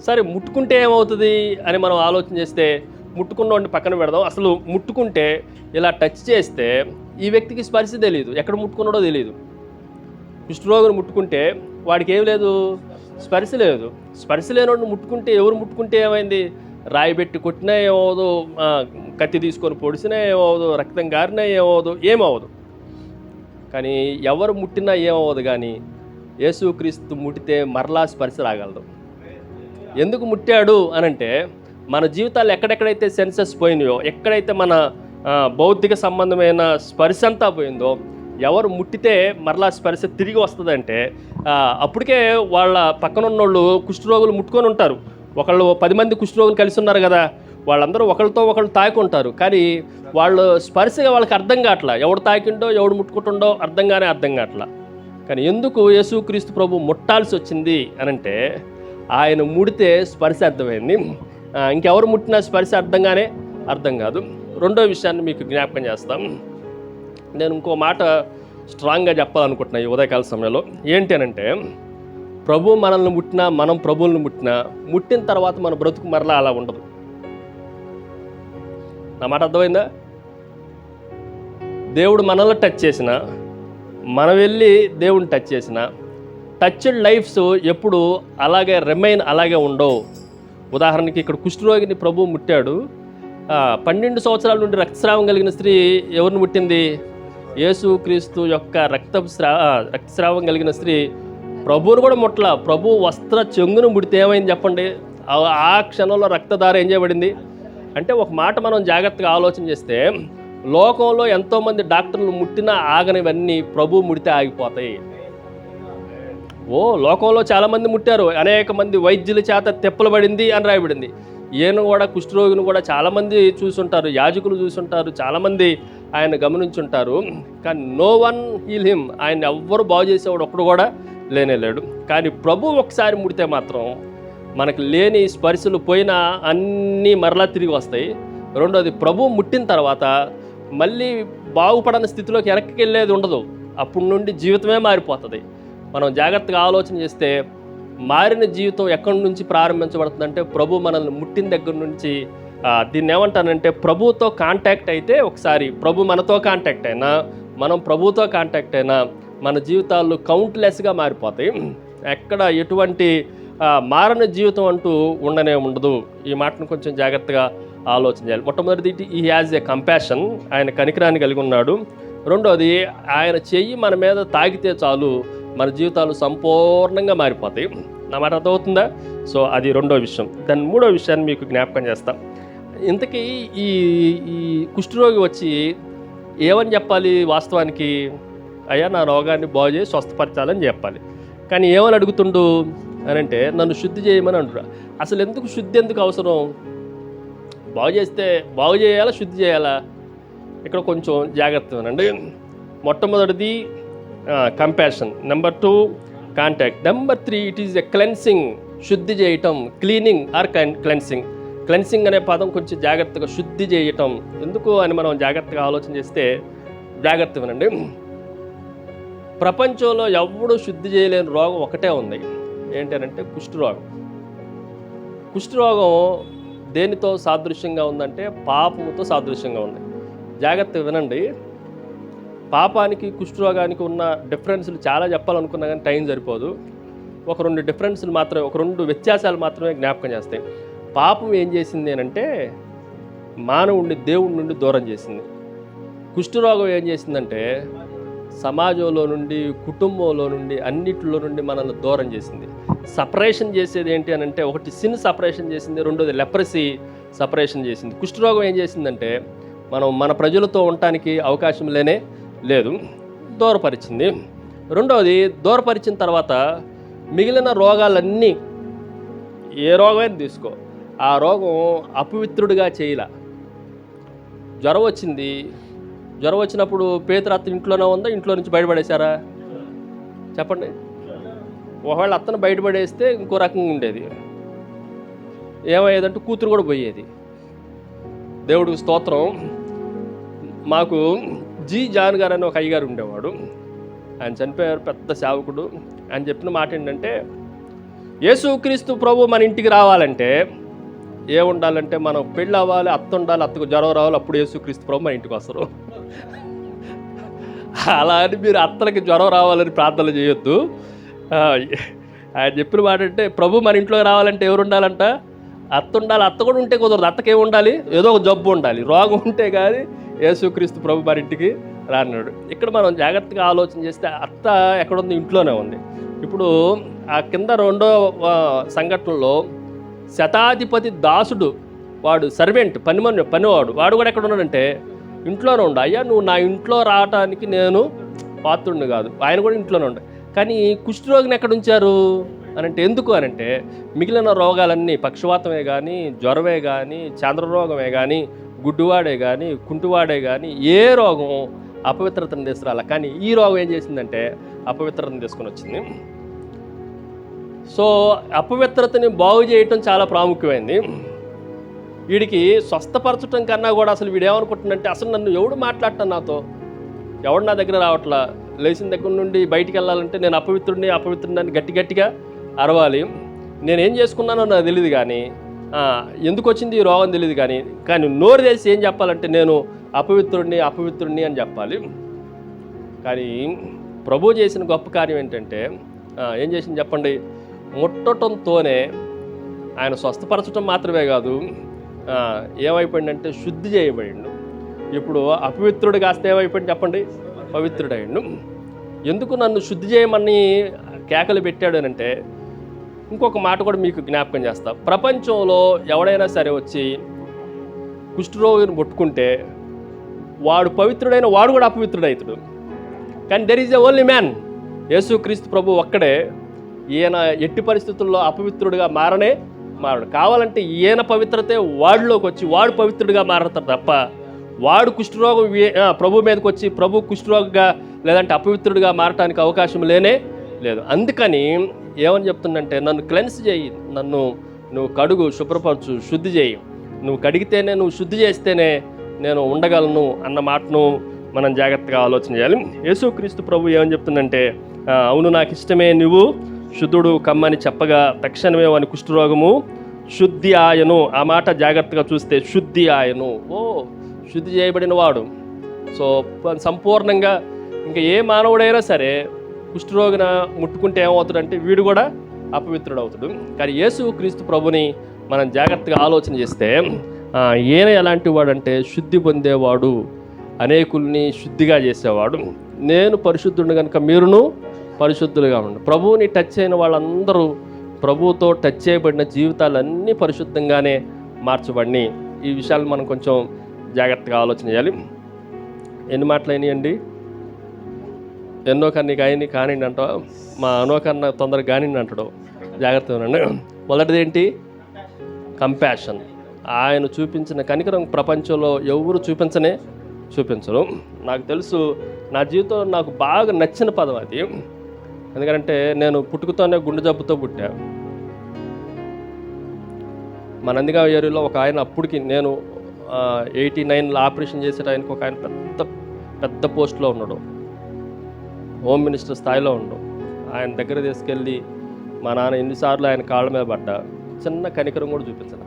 Speaker 1: సరే, ముట్టుకుంటే ఏమవుతుంది అని మనం ఆలోచన చేస్తే, ముట్టుకున్నోడిని పక్కన పెడదాం. అసలు ముట్టుకుంటే ఇలా టచ్ చేస్తే ఈ వ్యక్తికి స్పర్శ తెలియదు, ఎక్కడ ముట్టుకున్నాడో తెలియదు. కుష్ఠరోగిని ముట్టుకుంటే వాడికి ఏం లేదు, స్పర్శ లేదు. స్పర్శ లేనోడిని ముట్టుకుంటే, ఎవరు ముట్టుకుంటే ఏమైంది, రాయి పెట్టి కొట్టినా ఏమవదు, కత్తి తీసుకొని పొడిచినా ఏమవదు, రక్తం గారినా ఏమవదు, ఏమవదు. కానీ ఎవరు ముట్టినా ఏమవదు. కానీ యేసుక్రీస్తు ముట్టితే మరలా స్పర్శ రాగలదు. ఎందుకు ముట్టాడు అనంటే, మన జీవితాలు ఎక్కడెక్కడైతే సెన్సెస్ పోయినాయో, ఎక్కడైతే మన బౌద్ధిక సంబంధమైన స్పర్శ అంతా పోయిందో, ఎవరు ముట్టితే మరలా స్పర్శ తిరిగి వస్తుందంటే, అప్పటికే వాళ్ళ పక్కన ఉన్నోళ్ళు కుష్ఠరోగులు ముట్టుకొని ఉంటారు. ఒకళ్ళు 10 మంది కుష్ఠరోగులు కలిసి ఉన్నారు కదా, వాళ్ళందరూ ఒకళ్ళతో ఒకళ్ళు తాకుంటారు. కానీ వాళ్ళు స్పర్శగా వాళ్ళకి అర్థం కావట్లా, ఎవడు తాకిండో ఎవడు ముట్టుకుంటుండో అర్థం కావట్లా. కానీ ఎందుకు యేసుక్రీస్తు ప్రభు ముట్టాల్సి వచ్చింది అనంటే, ఆయన ముడితే స్పర్శ అర్థమైంది. ఇంకెవరు ముట్టినా స్పర్శ అర్థం కాదు. రెండో విషయాన్ని మీకు జ్ఞాపకం చేస్తాం. నేను ఇంకో మాట స్ట్రాంగ్గా చెప్పాలనుకుంటున్నా ఈ ఉదయకాల సమయంలో. ఏంటి అనంటే, ప్రభు మనల్ని ముట్టినా, మనం ప్రభువులను ముట్టిన తర్వాత మన బ్రతుకు మరలా అలా ఉండదు. నా మాట అర్థమైందా? దేవుడు మనల్ని టచ్ చేసిన, మనం వెళ్ళి దేవుడిని టచ్ చేసిన, టచ్డ్ లైఫ్స్ ఎప్పుడు అలాగే అలాగే ఉండవు. ఉదాహరణకి ఇక్కడ కుష్ఠరోగిని ప్రభు ముట్టాడు. 12 సంవత్సరాల నుండి రక్తస్రావం కలిగిన స్త్రీ ఎవరిని ముట్టింది? యేసుక్రీస్తు యొక్క రక్తస్రావం కలిగిన స్త్రీ ప్రభువును కూడా ముట్టలా. ప్రభు వస్త్ర చెంగును ముడితే ఏమైంది చెప్పండి? ఆ క్షణంలో రక్తధార ఏం చేయబడింది అంటే, ఒక మాట మనం జాగ్రత్తగా ఆలోచన చేస్తే, లోకంలో ఎంతోమంది డాక్టర్లు ముట్టినా ఆగనివన్నీ ప్రభు ముడితే ఆగిపోతాయి. లోకంలో చాలామంది ముట్టారు, అనేక మంది వైద్యుల చేత తెప్పలబడింది అని రాయబడింది. ఈయన కూడా కుష్ఠరోగిని కూడా చాలామంది చూసుంటారు, యాజకులు చూసుంటారు, చాలామంది ఆయన గమనించుంటారు. కానీ నో వన్ హీల్ హిమ్, ఆయన ఎవ్వరు బాగు చేసేవాడు ఒక్కడు కూడా లేనేలేడు. కానీ ప్రభు ఒకసారి ముడితే మాత్రం మనకు లేని స్పర్శలు పోయినా అన్నీ మరలా తిరిగి వస్తాయి. రెండోది, ప్రభు ముట్టిన తర్వాత మళ్ళీ బాగుపడని స్థితిలోకి వెనక్కి వెళ్ళేది ఉండదు. అప్పటి నుండి జీవితమే మారిపోతుంది. మనం జాగ్రత్తగా ఆలోచన చేస్తే, మారిన జీవితం ఎక్కడి నుంచి ప్రారంభించబడుతుందంటే, ప్రభు మనల్ని ముట్టిన దగ్గర నుంచి. దీన్ని ఏమంటానంటే, ప్రభుతో కాంటాక్ట్ అయితే, ఒకసారి ప్రభు మనతో కాంటాక్ట్ అయినా, మనం ప్రభుతో కాంటాక్ట్ అయినా, మన జీవితాలు కౌంట్లెస్గా మారిపోతాయి. ఎక్కడ ఎటువంటి మారని జీవితం అంటూ ఉండదు. ఈ మాటను కొంచెం జాగ్రత్తగా ఆలోచన చేయాలి. మొట్టమొదటిది, ఈ హ్యాజ్ ఏ కంపాషన్, ఆయన కనికరాన్ని కలిగి ఉన్నాడు. రెండోది, ఆయన చెయ్యి మన మీద తాగితే చాలు మన జీవితాలు సంపూర్ణంగా మారిపోతాయి. నా మాట అర్థమవుతుందా? సో అది రెండో విషయం. దాని మూడో విషయాన్ని మీకు జ్ఞాపకం చేస్తాం. ఇంతకీ ఈ ఈ కుష్ఠరోగి వచ్చి ఏమని చెప్పాలి? వాస్తవానికి, అయ్యా నా రోగాన్ని బాగు చేసి స్వస్థపరచాలని చెప్పాలి. కానీ ఏమని అడుగుతుండు అని అంటే, నన్ను శుద్ధి చేయమని అంటున్నా. అసలు ఎందుకు శుద్ధి ఎందుకు అవసరం? బాగు చేయాలా, శుద్ధి చేయాలా? ఇక్కడ కొంచెం జాగ్రత్త అనండి. మొట్టమొదటిది compassion, number 2 contact, number 3 it is a cleansing, శుద్ధి చేయటం, క్లీనింగ్ ఆర్ క్లెన్సింగ్. క్లెన్సింగ్ అనే పదం కొంచెం జాగ్రత్తగా, శుద్ధి చేయటం ఎందుకు అని మనం జాగ్రత్తగా ఆలోచన చేస్తే, జాగ్రత్త వినండి. ప్రపంచంలో ఎవడు శుద్ధి చేయలేని రోగం ఒకటే ఉంది. ఏంటంటే కుష్ఠరోగం. కుష్ఠరోగం దేనితో సాదృశ్యంగా ఉందంటే పాపముతో సాదృశ్యంగా ఉంది. జాగ్రత్తగా వినండి. పాపానికి కుష్ఠరోగానికి ఉన్న డిఫరెన్స్లు చాలా చెప్పాలనుకున్నా కానీ టైం సరిపోదు. ఒక 2 డిఫరెన్స్లు మాత్రమే, ఒక 2 వ్యత్యాసాలు మాత్రమే జ్ఞాపకం చేస్తాయి. పాపం ఏం చేసింది అంటే మానవుడిని దేవుడి నుండి దూరం చేసింది. కుష్ఠరోగం ఏం చేసిందంటే సమాజంలో నుండి, కుటుంబంలో నుండి, అన్నిటిలో నుండి మనల్ని దూరం చేసింది. సపరేషన్ చేసేది ఏంటి అని అంటే, ఒకటి సిన్ సపరేషన్ చేసింది, రెండోది లెప్రసీ సపరేషన్ చేసింది. కుష్ఠరోగం ఏం చేసిందంటే మనం మన ప్రజలతో ఉండటానికి అవకాశం లేదు, దూరపరిచింది. రెండవది, దూరపరిచిన తర్వాత మిగిలిన రోగాలన్నీ, ఏ రోగమైనా తీసుకో, ఆ రోగం అపవిత్రుడిగా చేయలే. జ్వరం వచ్చింది, జ్వరం వచ్చినప్పుడు పేతురు అత్త ఇంట్లోనే ఉందా, ఇంట్లో నుంచి బయటపడేశారా చెప్పండి? ఒకవేళ అత్తను బయటపడేస్తే ఇంకో రకంగా ఉండేది. ఏమయ్యేదంటే కూతురు కూడా పోయేది. దేవుడికి స్తోత్రం. మాకు జాన్ గారు అని ఒక అయ్యగారు ఉండేవాడు. ఆయన చనిపోయారు, పెద్ద సేవకుడు. ఆయన చెప్పిన మాట ఏంటంటే, యేసుక్రీస్తు ప్రభు మన ఇంటికి రావాలంటే ఏముండాలంటే మనం పెళ్ళి అవ్వాలి, అత్త ఉండాలి, అత్తకు జ్వరం రావాలి, అప్పుడు యేసుక్రీస్తు ప్రభు మన ఇంటికి వస్తారు. అలా అని మీరు అత్తలకి జ్వరం రావాలని ప్రార్థనలు చేయొద్దు. ఆయన చెప్పిన మాట అంటే, ప్రభు మన ఇంట్లోకి రావాలంటే ఎవరు ఉండాలంట? అత్త ఉండాలి. అత్త కూడా ఉంటే కుదరదు, అత్తకేమి ఉండాలి? ఏదో ఒక జబ్బు ఉండాలి, రోగం ఉంటే కానీ యేసుక్రీస్తు ప్రభు మన ఇంటికి రాన్నాడు. ఇక్కడ మనం జాగ్రత్తగా ఆలోచన చేస్తే అత్త ఎక్కడుంది? ఇంట్లోనే ఉంది. ఇప్పుడు ఆ కింద 2వ సంఘటనలో శతాధిపతి దాసుడు, వాడు సర్వెంట్, పనివాడు, వాడు కూడా ఎక్కడ ఉన్నాడంటే ఇంట్లోనే ఉండు. అయ్యా నువ్వు నా ఇంట్లో రావటానికి నేను పాత్రుడిని కాదు, ఆయన కూడా ఇంట్లోనే ఉండు. కానీ కుష్ఠరోగిని ఎక్కడ ఉంచారు అని అంటే, ఎందుకు అని అంటే మిగిలిన రోగాలన్నీ, పక్షవాతమే కానీ, జ్వరమే కానీ, చంద్రరోగమే కానీ, గుడ్డివాడే కానీ, కుంటివాడే కానీ, ఏ రోగం అపవిత్రతను తీసుకురాల. కానీ ఈ రోగం ఏం చేసిందంటే అపవిత్రతను తీసుకొని వచ్చింది. సో అపవిత్రతని బాగు చేయటం చాలా ప్రాముఖ్యమైంది. వీడికి స్వస్థపరచడం కన్నా కూడా అసలు వీడు ఏమనుకుంటుందంటే, అసలు నన్ను ఎవడు మాట్లాడటం, నాతో ఎవడు నా దగ్గర రావట్లా, లేచిన దగ్గర నుండి బయటికి వెళ్ళాలంటే నేను అపవిత్రుడిని అని గట్టిగా అరవాలి. నేనేం చేసుకున్నానో నాకు తెలియదు, కానీ ఎందుకు వచ్చింది ఈ రోగం తెలియదు, కానీ నోరు తెలిసి ఏం చెప్పాలంటే నేను అపవిత్రుడిని అని చెప్పాలి. కానీ ప్రభు చేసిన గొప్ప కార్యం ఏంటంటే ఏం చేసింది చెప్పండి? ముట్టడంతోనే ఆయన స్వస్థపరచడం మాత్రమే కాదు, ఏమైపోయిందంటే శుద్ధి చేయబడిండు. ఇప్పుడు అపవిత్రుడు కాస్త ఏమైపోయింది చెప్పండి? పవిత్రుడైండు. ఎందుకు నన్ను శుద్ధి చేయమని కేకలు పెట్టాడు అని అంటే, ఇంకొక మాట కూడా మీకు జ్ఞాపకం చేస్తా. ప్రపంచంలో ఎవడైనా సరే వచ్చి కుష్ఠరోగిని ముట్టుకుంటే వాడు పవిత్రుడైన వాడు కూడా అపవిత్రుడవుతాడు. కానీ there is a only man, యేసుక్రీస్తు ప్రభు ఒక్కడే. ఈయన ఎట్టి పరిస్థితుల్లో అపవిత్రుడిగా మారడు. కావాలంటే ఈయన పవిత్రతే వాడిలోకి వచ్చి వాడు పవిత్రుడిగా మారతాడు తప్ప, వాడు కుష్ఠరోగం ప్రభు మీదకి వచ్చి ప్రభు కుష్ఠరోగిగా లేదంటే అపవిత్రుడిగా మారటానికి అవకాశం లేదు. అందుకని ఏమని చెప్తుందంటే, నన్ను క్లెన్స్ చేయి, నువ్వు కడుగు, శుభ్రపరచు, శుద్ధి చేయి, నువ్వు కడిగితేనే, నువ్వు శుద్ధి చేస్తేనే నేను ఉండగలను అన్న మాటను మనం జాగ్రత్తగా ఆలోచన చేయాలి. యేసుక్రీస్తు ప్రభు ఏమని చెప్తుందంటే, అవును నాకు ఇష్టమే, నువ్వు శుద్ధుడు కమ్మని చెప్పగా తక్షణమే వాని కుష్ఠరోగము శుద్ధి ఆయను. ఆ మాట జాగ్రత్తగా చూస్తే శుద్ధి ఆయను, శుద్ధి చేయబడిన వాడు. సో సంపూర్ణంగా ఇంకా ఏ మానవుడైనా సరే కుష్ఠరోగిన ముట్టుకుంటే ఏమవుతాడంటే వీడు కూడా అపవిత్రుడు అవుతాడు. కానీ యేసుక్రీస్తు ప్రభుని మనం జాగ్రత్తగా ఆలోచన చేస్తే ఈయన ఎలాంటి వాడంటే శుద్ధి పొందేవాడు, అనేకుల్ని శుద్ధిగా చేసేవాడు. నేను పరిశుద్ధుడు కనుక మీరును పరిశుద్ధులుగా ఉండు. ప్రభువుని టచ్ అయిన వాళ్ళందరూ ప్రభువుతో టచ్ చేయబడిన జీవితాలన్నీ పరిశుద్ధంగానే మార్చబడి. ఈ విషయాలు మనం కొంచెం జాగ్రత్తగా ఆలోచన చేయాలి. ఎన్ని మాటలైనాయండి? ఎన్నో కన్నీకి ఆయన్ని కానిండి అంటావు, మా అనో కన్నా తొందరగా కానిండి అంటాడు. జాగ్రత్తగా ఉండండి. మొదటిది ఏంటి? కంపాషన్. ఆయన చూపించిన కనికరం ప్రపంచంలో ఎవరు చూపించరు. నాకు తెలుసు, నా జీవితంలో నాకు బాగా నచ్చిన పదం అది. ఎందుకంటే నేను పుట్టుకతోనే గుండె జబ్బుతో పుట్టా. మా నందిగాం ఏరియాలో ఒక ఆయన, అప్పటికి నేను 89లో ఆపరేషన్ చేసే ఆయనకు ఒక ఆయన పెద్ద పోస్ట్లో ఉన్నాడు, హోమ్ మినిస్టర్ స్థాయిలో ఉండు. ఆయన దగ్గర తీసుకెళ్ళి మా నాన్న ఎన్నిసార్లు ఆయన కాళ్ళ మీద పడ్డా, చిన్న కనికరం కూడా చూపించను.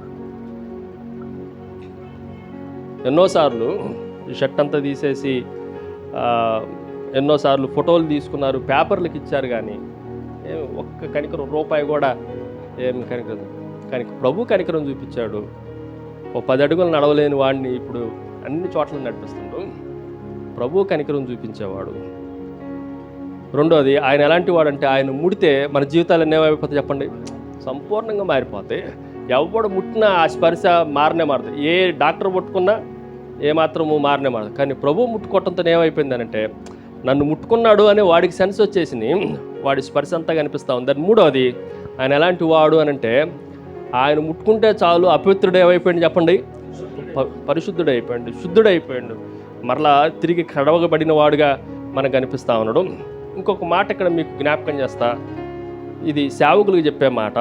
Speaker 1: ఎన్నోసార్లు ఈ షర్ట్ అంతా తీసేసి ఎన్నోసార్లు ఫోటోలు తీసుకున్నారు, పేపర్లకు ఇచ్చారు, కానీ ఒక్క కనికరం రూపాయి కూడా ఏమి కనికరం. కానీ ప్రభు కనికరం చూపించాడు. ఓ 10 అడుగులు నడవలేని వాడిని ఇప్పుడు అన్ని చోట్ల నడిపిస్తుండు. ప్రభు కనికరం చూపించేవాడు. రెండోది, ఆయన ఎలాంటి వాడంటే ఆయన ముడితే మన జీవితాలు ఏమైపోతాయి చెప్పండి, సంపూర్ణంగా మారిపోతాయి. ఎవడు ముట్టినా ఆ స్పర్శ మారనే మారుతుంది. ఏ డాక్టర్ ముట్టుకున్నా ఏమాత్రము మారనే మారదు. కానీ ప్రభు ముట్టుకోవటంతో ఏమైపోయిందనంటే నన్ను ముట్టుకున్నాడు అనే వాడికి సెన్స్ వచ్చేసింది, వాడి స్పర్శ అంతా కనిపిస్తూ ఉంది. దాని మూడవది, ఆయన ఎలాంటి వాడు అని అంటే ఆయన ముట్టుకుంటే చాలు అపవిత్రుడు ఏమైపోయింది చెప్పండి, పరిశుద్ధుడు అయిపోయాడు, శుద్ధుడు అయిపోయాడు, మరలా తిరిగి కడవగబడిన వాడుగా మనకు కనిపిస్తూ ఉన్నాడు. ఇంకొక మాట ఇక్కడ మీకు జ్ఞాపకం చేస్తా, ఇది సేవకులకు చెప్పే మాట,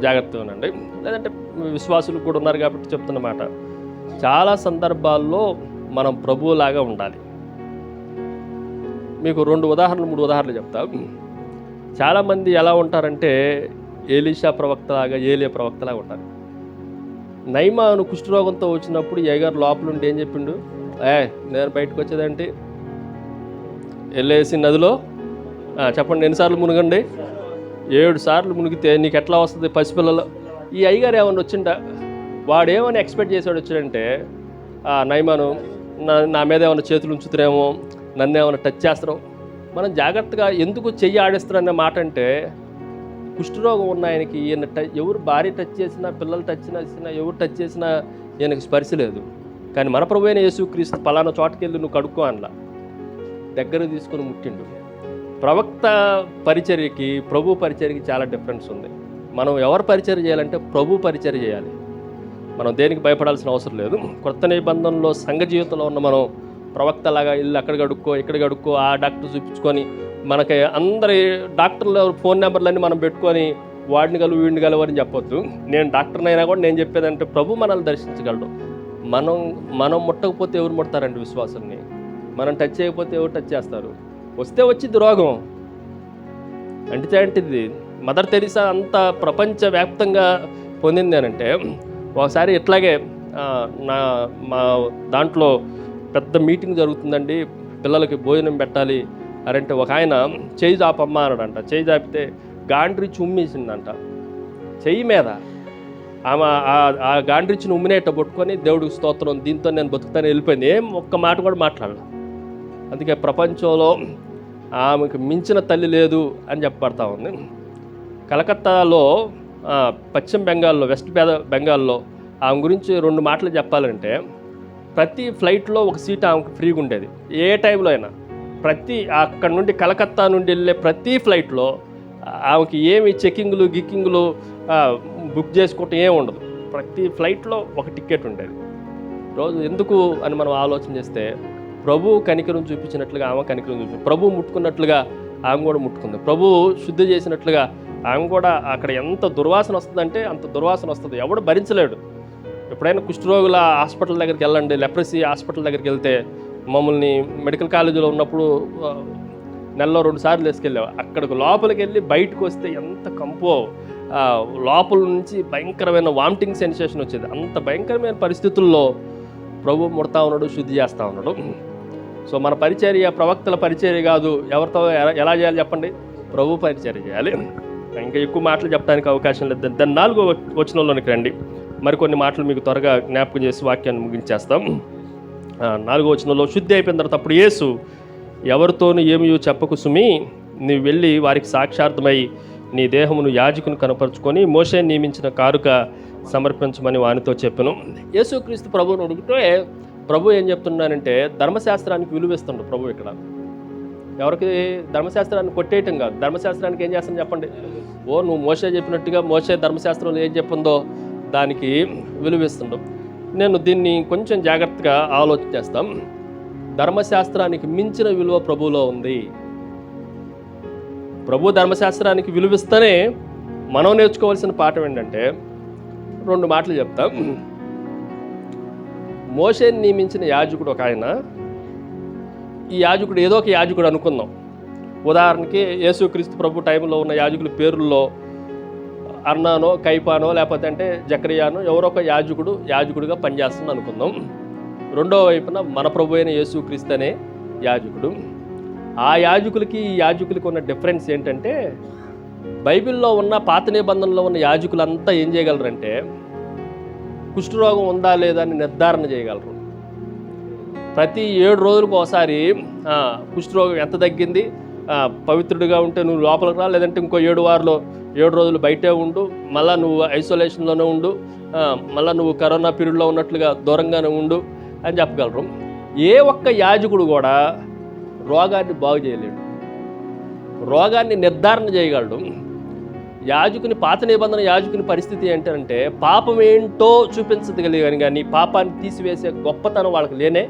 Speaker 1: జాగ్రత్తగా ఉండండి. లేదంటే విశ్వాసులు కూడా ఉన్నారు కాబట్టి చెప్తున్న మాట. చాలా సందర్భాల్లో మనం ప్రభువులాగా ఉండాలి. మీకు 2 ఉదాహరణలు 3 ఉదాహరణలు చెప్తా. చాలామంది ఎలా ఉంటారంటే ఏలీషా ప్రవక్తలాగా, ఏలియా ప్రవక్తలాగా ఉంటారు. నయమాను కుష్ఠరోగంతో వచ్చినప్పుడు అయ్యగారు లోపల ఉండి ఏం చెప్పిండు, నేను బయటకు వచ్చేదంటే వెళ్ళేసి నదిలో చెప్పండి ఎన్నిసార్లు మునగండి, 7 సార్లు మునిగితే నీకు ఎట్లా వస్తుంది పసిపిల్లలు. ఈ అయ్యగారు ఏమన్నా వచ్చిండా, వాడేమని ఎక్స్పెక్ట్ చేసాడు వచ్చాడంటే నయమాను నా మీద ఏమైనా చేతులు ఉంచుతారేమో, నన్ను ఏమైనా టచ్ చేస్తాం. మనం జాగ్రత్తగా ఎందుకు చెయ్యి ఆడేస్తారనే మాట అంటే, కుష్ఠరోగం ఉన్న ఆయనకి ఈయన ఎవరు భార్య టచ్ చేసినా, పిల్లలు టచ్ చేసినా, ఎవరు టచ్ చేసినా ఈయనకి స్పర్శ లేదు. కానీ మన ప్రభు అయిన యేసుక్రీస్తు పలానా చోటకి వెళ్ళి నువ్వు కడుక్కో అనలా, దగ్గర తీసుకుని ముట్టిండు. ప్రవక్త పరిచర్యకి ప్రభు పరిచర్యకి చాలా డిఫరెన్స్ ఉంది. మనం ఎవరు పరిచర్య చేయాలంటే ప్రభు పరిచర్య చేయాలి. మనం దేనికి భయపడాల్సిన అవసరం లేదు. కొత్త నిబంధనలో సంఘ జీవితంలో ఉన్న మనం ప్రవక్తలాగా ఇల్లు అక్కడ గడుక్కో ఇక్కడ గడుక్కో ఆ డాక్టర్ చూపించుకొని మనకి అందరి డాక్టర్ల ఫోన్ నెంబర్లన్నీ మనం పెట్టుకొని వాడిని గలవు వీడిని గలవు అని చెప్పొద్దు. నేను డాక్టర్ని అయినా కూడా నేను చెప్పేదంటే ప్రభు మనల్ని దర్శించగలడు. మనం ముట్టకపోతే ఎవరు ముడతారండి విశ్వాసాన్ని? మనం టచ్ చేయకపోతే ఎవరు టచ్ చేస్తారు? వస్తే వచ్చింది రోగం అంటే మదర్ తెరీసా అంత ప్రపంచవ్యాప్తంగా పొందింది అనంటే, ఒకసారి ఇట్లాగే మా దాంట్లో పెద్ద మీటింగ్ జరుగుతుందండి, పిల్లలకి భోజనం పెట్టాలి అరంటే ఒక ఆయన చెయ్యి చాపమ్మా అన్నాడంట. చెయ్యి చాపితే గాండ్రిచ్చి ఉమ్మేసిందంట చెయ్యి మీద. ఆమె ఆ గాండ్రిచ్చిని ఉమ్మినేట పట్టుకొని దేవుడికి స్తోత్రం, దీంతో నేను బతుకుతాను వెళ్ళిపోయింది. ఏం ఒక్క మాట కూడా మాట్లాడాలి. అందుకే ప్రపంచంలో ఆమెకు మించిన తల్లి లేదు అని చెప్పబడతా ఉంది. కలకత్తాలో పశ్చిమ బెంగాల్లో, వెస్ట్ బెంగాల్లో ఆమె గురించి 2 మాటలు చెప్పాలంటే, ప్రతి ఫ్లైట్లో ఒక సీట్ ఆమెకు ఫ్రీగా ఉండేది. ఏ టైంలో అయినా అక్కడ నుండి కలకత్తా నుండి వెళ్ళే ప్రతి ఫ్లైట్లో ఆమెకి ఏమి చెకింగ్లు గిక్కింగ్లు బుక్ చేసుకోవటం ఏమి ఉండదు. ప్రతి ఫ్లైట్లో ఒక టికెట్ ఉండేది. రోజు ఎందుకు అని మనం ఆలోచన చేస్తే, ప్రభు కనికరం చూపించినట్లుగా ఆమె కనికరం చూపించింది. ప్రభు ముట్టుకున్నట్లుగా ఆమె కూడా ముట్టుకుంది. ప్రభు శుద్ధి చేసినట్లుగా ఆమె కూడా అక్కడ ఎంత దుర్వాసన వస్తుందంటే అంత దుర్వాసన వస్తుంది, ఎవడు భరించలేడు. ఎప్పుడైనా కుష్ఠరోగుల హాస్పిటల్ దగ్గరికి వెళ్ళండి, లెప్రసీ హాస్పిటల్ దగ్గరికి వెళ్తే, మమ్మల్ని మెడికల్ కాలేజీలో ఉన్నప్పుడు నెలలో 2 సార్లు తీసుకెళ్ళావు. అక్కడికి లోపలికి వెళ్ళి బయటకు వస్తే ఎంత కంపో, లోపల నుంచి భయంకరమైన వామిటింగ్ సెన్సేషన్ వచ్చేది. అంత భయంకరమైన పరిస్థితుల్లో ప్రభు ముడతా ఉన్నాడు, శుద్ధి చేస్తూ ఉన్నాడు. సో మన పరిచర్య ప్రవక్తల పరిచర్య కాదు. ఎవరితో ఎలా చేయాలి చెప్పండి? ప్రభు పరిచర్య చేయాలి. ఇంకా ఎక్కువ మాటలు చెప్పడానికి అవకాశం లేదు. దాని 4వ వచనంలోనికి రండి. మరికొన్ని మాటలు మీకు త్వరగా జ్ఞాపకం చేసి వాక్యాన్ని ముగించేస్తాం. 4వ వచనంలో, శుద్ధి అయిపోయిన తర్వాత అప్పుడు యేసు, ఎవరితోనూ ఏమీ చెప్పకు సుమి, నీవు వెళ్ళి వారికి సాక్షార్థమై నీ దేహమును యాజకుని కనపరుచుకొని మోషే నియమించిన కారుక సమర్పించమని వానితో చెప్పాను. యేసుక్రీస్తు ప్రభువును అడిగితే ప్రభు ఏం చెప్తున్నానంటే, ధర్మశాస్త్రానికి విలువిస్తుండు ప్రభు. ఇక్కడ ఎవరికి ధర్మశాస్త్రాన్ని కొట్టేయటం కాదు, ధర్మశాస్త్రానికి ఏం చేస్తాను చెప్పండి? నువ్వు మోషే చెప్పినట్టుగా మోషే ధర్మశాస్త్రంలో ఏం చెప్పిందో దానికి విలువిస్తుండు. నేను దీన్ని కొంచెం జాగ్రత్తగా ఆలోచన చేస్తాం. ధర్మశాస్త్రానికి మించిన విలువ ప్రభువులో ఉంది. ప్రభు ధర్మశాస్త్రానికి విలువిస్తేనే మనం నేర్చుకోవాల్సిన పాఠం ఏంటంటే, 2 మాటలు చెప్తాం. మోషేని నియమించిన యాజకుడు ఒక ఆయన. ఈ యాజకుడు ఏదో ఒక యాజకుడు అనుకుందాం. ఉదాహరణకి యేసుక్రీస్తు ప్రభు టైంలో ఉన్న యాజకుల పేర్లలో అన్నానో కైపానో లేకపోతే అంటే జకరియానో ఎవరో ఒక యాజకుడుగా పనిచేస్తుంది అనుకుందాం. రెండో వైపున మన ప్రభు అయిన యేసుక్రీస్తు అనే యాజకుడు. ఆ యాజకులకి ఈ యాజకులకి ఉన్న డిఫరెన్స్ ఏంటంటే, బైబిల్లో ఉన్న పాత నిబంధనలో ఉన్న యాజకులంతా ఏం చేయగలరంటే కుష్ఠరోగం ఉందా లేదా అని నిర్ధారణ చేయగలరు. ప్రతి 7 రోజులకు ఒకసారి కుష్ఠరోగం ఎంత తగ్గింది, పవిత్రుడిగా ఉంటే నువ్వు లోపలికి రా, లేదంటే ఇంకో 7 రోజులు బయటే ఉండు, మళ్ళీ నువ్వు ఐసోలేషన్లోనే ఉండు, మళ్ళీ నువ్వు కరోనా పీరియడ్లో ఉన్నట్లుగా దూరంగానే ఉండు అని చెప్పగలరు. ఏ ఒక్క యాజకుడు కూడా రోగాన్ని బాగు చేయలేడు, రోగాన్ని నిర్ధారణ చేయగలడు. యాజకుని పాత నిబంధన యాజకుని పరిస్థితి ఏంటంటే పాపం ఏంటో చూపించగలిగాను కానీ పాపాన్ని తీసివేసే గొప్పతనం వాళ్ళకి లేనే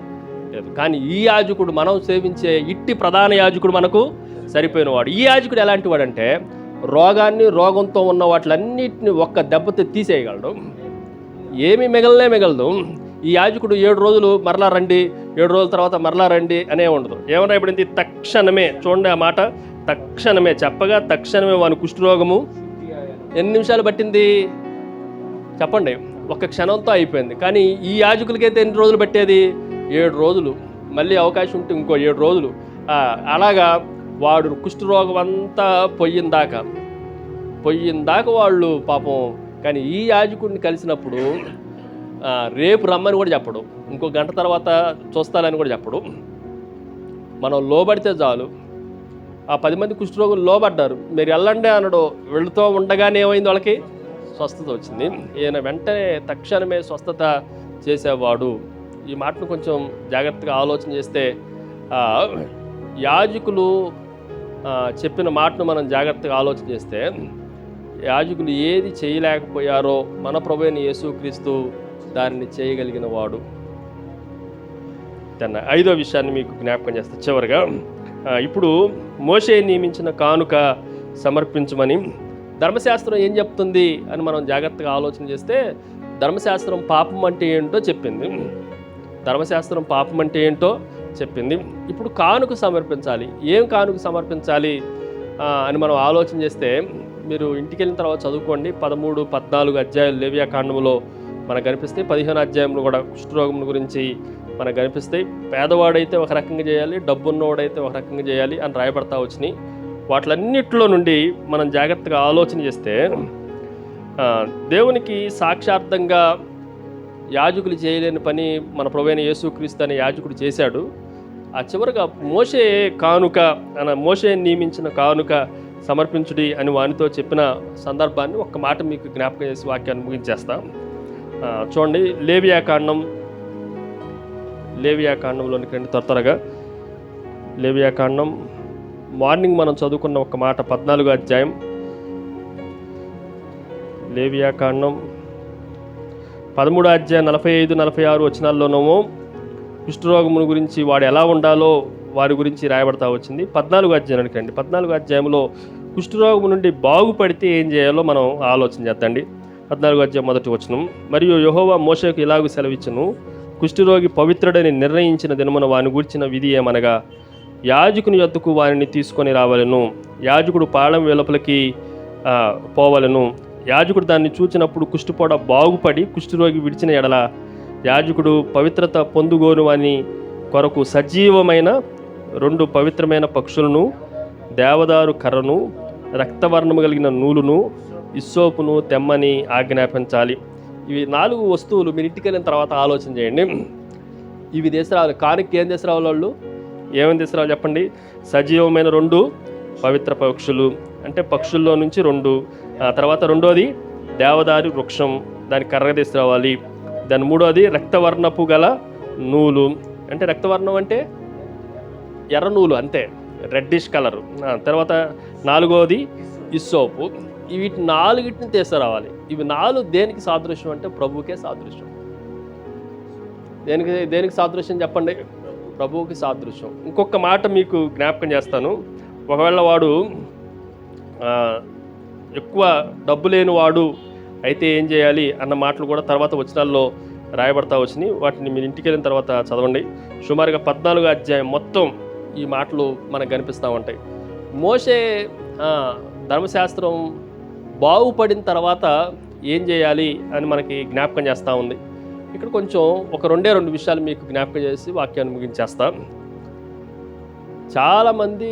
Speaker 1: లేదు. కానీ ఈ యాజకుడు, మనం సేవించే ఇట్టి ప్రధాన యాజకుడు మనకు సరిపోయినవాడు. ఈ యాజకుడు ఎలాంటి వాడంటే రోగాన్ని, రోగంతో ఉన్న వాటిలన్నిటిని ఒక్క దెబ్బతో తీసేయగలడు, ఏమీ మిగలదు. ఈ యాజకుడు 7 రోజులు మరలా రండి, 7 రోజుల తర్వాత మరలా రండి అనే ఉండదు. ఏమన్నా ఇప్పుడు తక్షణమే, చూడండి ఆ మాట, తక్షణమే చెప్పగా తక్షణమే వాని కుష్ఠరోగము ఎన్ని నిమిషాలు పట్టింది చెప్పండి? ఒక్క క్షణంతో అయిపోయింది. కానీ ఈ యాజకులకైతే ఎన్ని రోజులు పట్టేది? 7 రోజులు, మళ్ళీ అవకాశం ఉంటే ఇంకో 7 రోజులు. అలాగా వాడు కుష్ఠరోగం అంతా పొయ్యిందాక వాళ్ళు పాపం. కానీ ఈ యాజకుడిని కలిసినప్పుడు రేపు రమ్మని కూడా చెప్పడు, ఇంకో గంట తర్వాత చూస్తానని కూడా చెప్పడు. మనం లోబడితే చాలు. ఆ 10 మంది కుష్ఠరోగులు లోబడ్డారు, మీరు వెళ్ళండి అనడు. వెళుతూ ఉండగానే ఏమైంది? వాళ్ళకి స్వస్థత వచ్చింది. ఈయన వెంటనే తక్షణమే స్వస్థత చేసేవాడు. ఈ మాటను కొంచెం జాగ్రత్తగా ఆలోచన చేస్తే, యాజకులు చెప్పిన మాటను మనం జాగ్రత్తగా ఆలోచన చేస్తే, యాజకులు ఏది చేయలేకపోయారో మన ప్రభు అయిన యేసుక్రీస్తు దానిని చేయగలిగిన వాడు. ఐదో విషయాన్ని మీకు జ్ఞాపకం చేస్తా చివరిగా. ఇప్పుడు మోషే నియమించిన కానుక సమర్పించమని ధర్మశాస్త్రం ఏం చెప్తుంది అని మనం జాగ్రత్తగా ఆలోచన చేస్తే, ధర్మశాస్త్రం పాపం అంటే ఏంటో చెప్పింది. ధర్మశాస్త్రం పాపం అంటే ఏంటో చెప్పింది. ఇప్పుడు కానుక సమర్పించాలి. ఏం కానుక సమర్పించాలి అని మనం ఆలోచన చేస్తే, మీరు ఇంటికి వెళ్ళిన తర్వాత చదువుకోండి. 13, 14 అధ్యాయాలు లేవియాకాండములో మనకు కనిపిస్తాయి. 15 అధ్యాయంలో కూడా కుష్ఠరోగం గురించి మనకు కనిపిస్తాయి. పేదవాడైతే ఒక రకంగా చేయాలి, డబ్బున్నవాడైతే ఒక రకంగా చేయాలి అని రాయబడతా వచ్చినాయి. వాటిలన్నిటిలో నుండి మనం జాగ్రత్తగా ఆలోచన చేస్తే, దేవునికి సాక్షార్థంగా యాజకులు చేయలేని పని మన ప్రభువైన యేసుక్రీస్తు అనే యాజకుడు చేశాడు. ఆ చివరిగా మోషే నియమించిన కానుక సమర్పించుడి అని వానితో చెప్పిన సందర్భాన్ని ఒక్క మాట మీకు జ్ఞాపకం చేసి వాక్యాన్ని ముగించేస్తాం. చూడండి, లేవియాకాండంలోనికి రండి త్వరగా. లేవియాకాండం మార్నింగ్ మనం చదువుకున్న ఒక మాట, 14 అధ్యాయం. లేవియాకాండం 13 అధ్యాయం 45, 46 వచనాల్లోనేమో కుష్ఠరోగముల గురించి వాడు ఎలా ఉండాలో వారి గురించి రాయబడతా వచ్చింది. 14 అధ్యాయానికి రండి. 14 అధ్యాయంలో కుష్ఠరోగం నుండి బాగుపడితే ఏం చేయాలో మనం ఆలోచన చేద్దండి. 14 అధ్యాయం 1వ వచనం. మరియు యెహోవా మోషేకు ఇలాగూ సెలవిచ్చును, కుష్ఠరోగి పవిత్రుడని నిర్ణయించిన దినమున వాని గూర్చిన విధి ఏమనగా, యాజకుని యొద్దకు వారిని తీసుకొని రావాలను. యాజకుడు పాళెం వెలుపలికి పోవలను. యాజకుడు దాన్ని చూచినప్పుడు కుష్ఠపోడ బాగుపడి కుష్ఠరోగి విడిచిన ఎడల యాజకుడు పవిత్రత పొందుగోను అని కొరకు సజీవమైన 2 పవిత్రమైన పక్షులను, దేవదారు కర్రను, రక్తవర్ణము కలిగిన నూలును, ఇస్సోపును తెమ్మని ఆజ్ఞాపించాలి. ఇవి 4 వస్తువులు మీరు ఇంటికి వెళ్ళిన తర్వాత ఆలోచన చేయండి. ఇవి తీసుకురావాలి. కానుక ఏం తీసుకురావాలి? వాళ్ళు ఏమేమి తీసుకురావాలి చెప్పండి? సజీవమైన 2 పవిత్ర పక్షులు, అంటే పక్షుల్లో నుంచి 2. తర్వాత రెండోది దేవదారు వృక్షం, దాని కర్ర తీసుకురావాలి. దాని 3వది రక్తవర్ణపు గల నూలు, అంటే రక్తవర్ణం అంటే ఎర్ర నూలు, అంతే, రెడ్డిష్ కలరు. తర్వాత 4వది ఇస్సోపు. వీటి 4ని తీసుకురావాలి. ఇవి 4 దేనికి సాదృశ్యం అంటే ప్రభువుకే సాదృశ్యం. దేనికి సాదృశ్యం చెప్పండి? ప్రభువుకి సాదృశ్యం. ఇంకొక మాట మీకు జ్ఞాపకం చేస్తాను. ఒకవేళ వాడు ఎక్కువ డబ్బు లేని వాడు అయితే ఏం చేయాలి అన్న మాటలు కూడా తర్వాత వచనాల్లో రాయబడతా వచ్చినాయి. వాటిని మీరు ఇంటికి వెళ్ళిన తర్వాత చదవండి. సుమారుగా 14 అధ్యాయం మొత్తం ఈ మాటలు మనకు కనిపిస్తూ ఉంటాయి. మోషే ధర్మశాస్త్రం బాగుపడిన తర్వాత ఏం చేయాలి అని మనకి జ్ఞాపకం చేస్తూ ఉంది. ఇక్కడ కొంచెం ఒక రెండు విషయాలు మీకు జ్ఞాపకం చేసి వాక్యాన్ని ముగించేస్తా. చాలామంది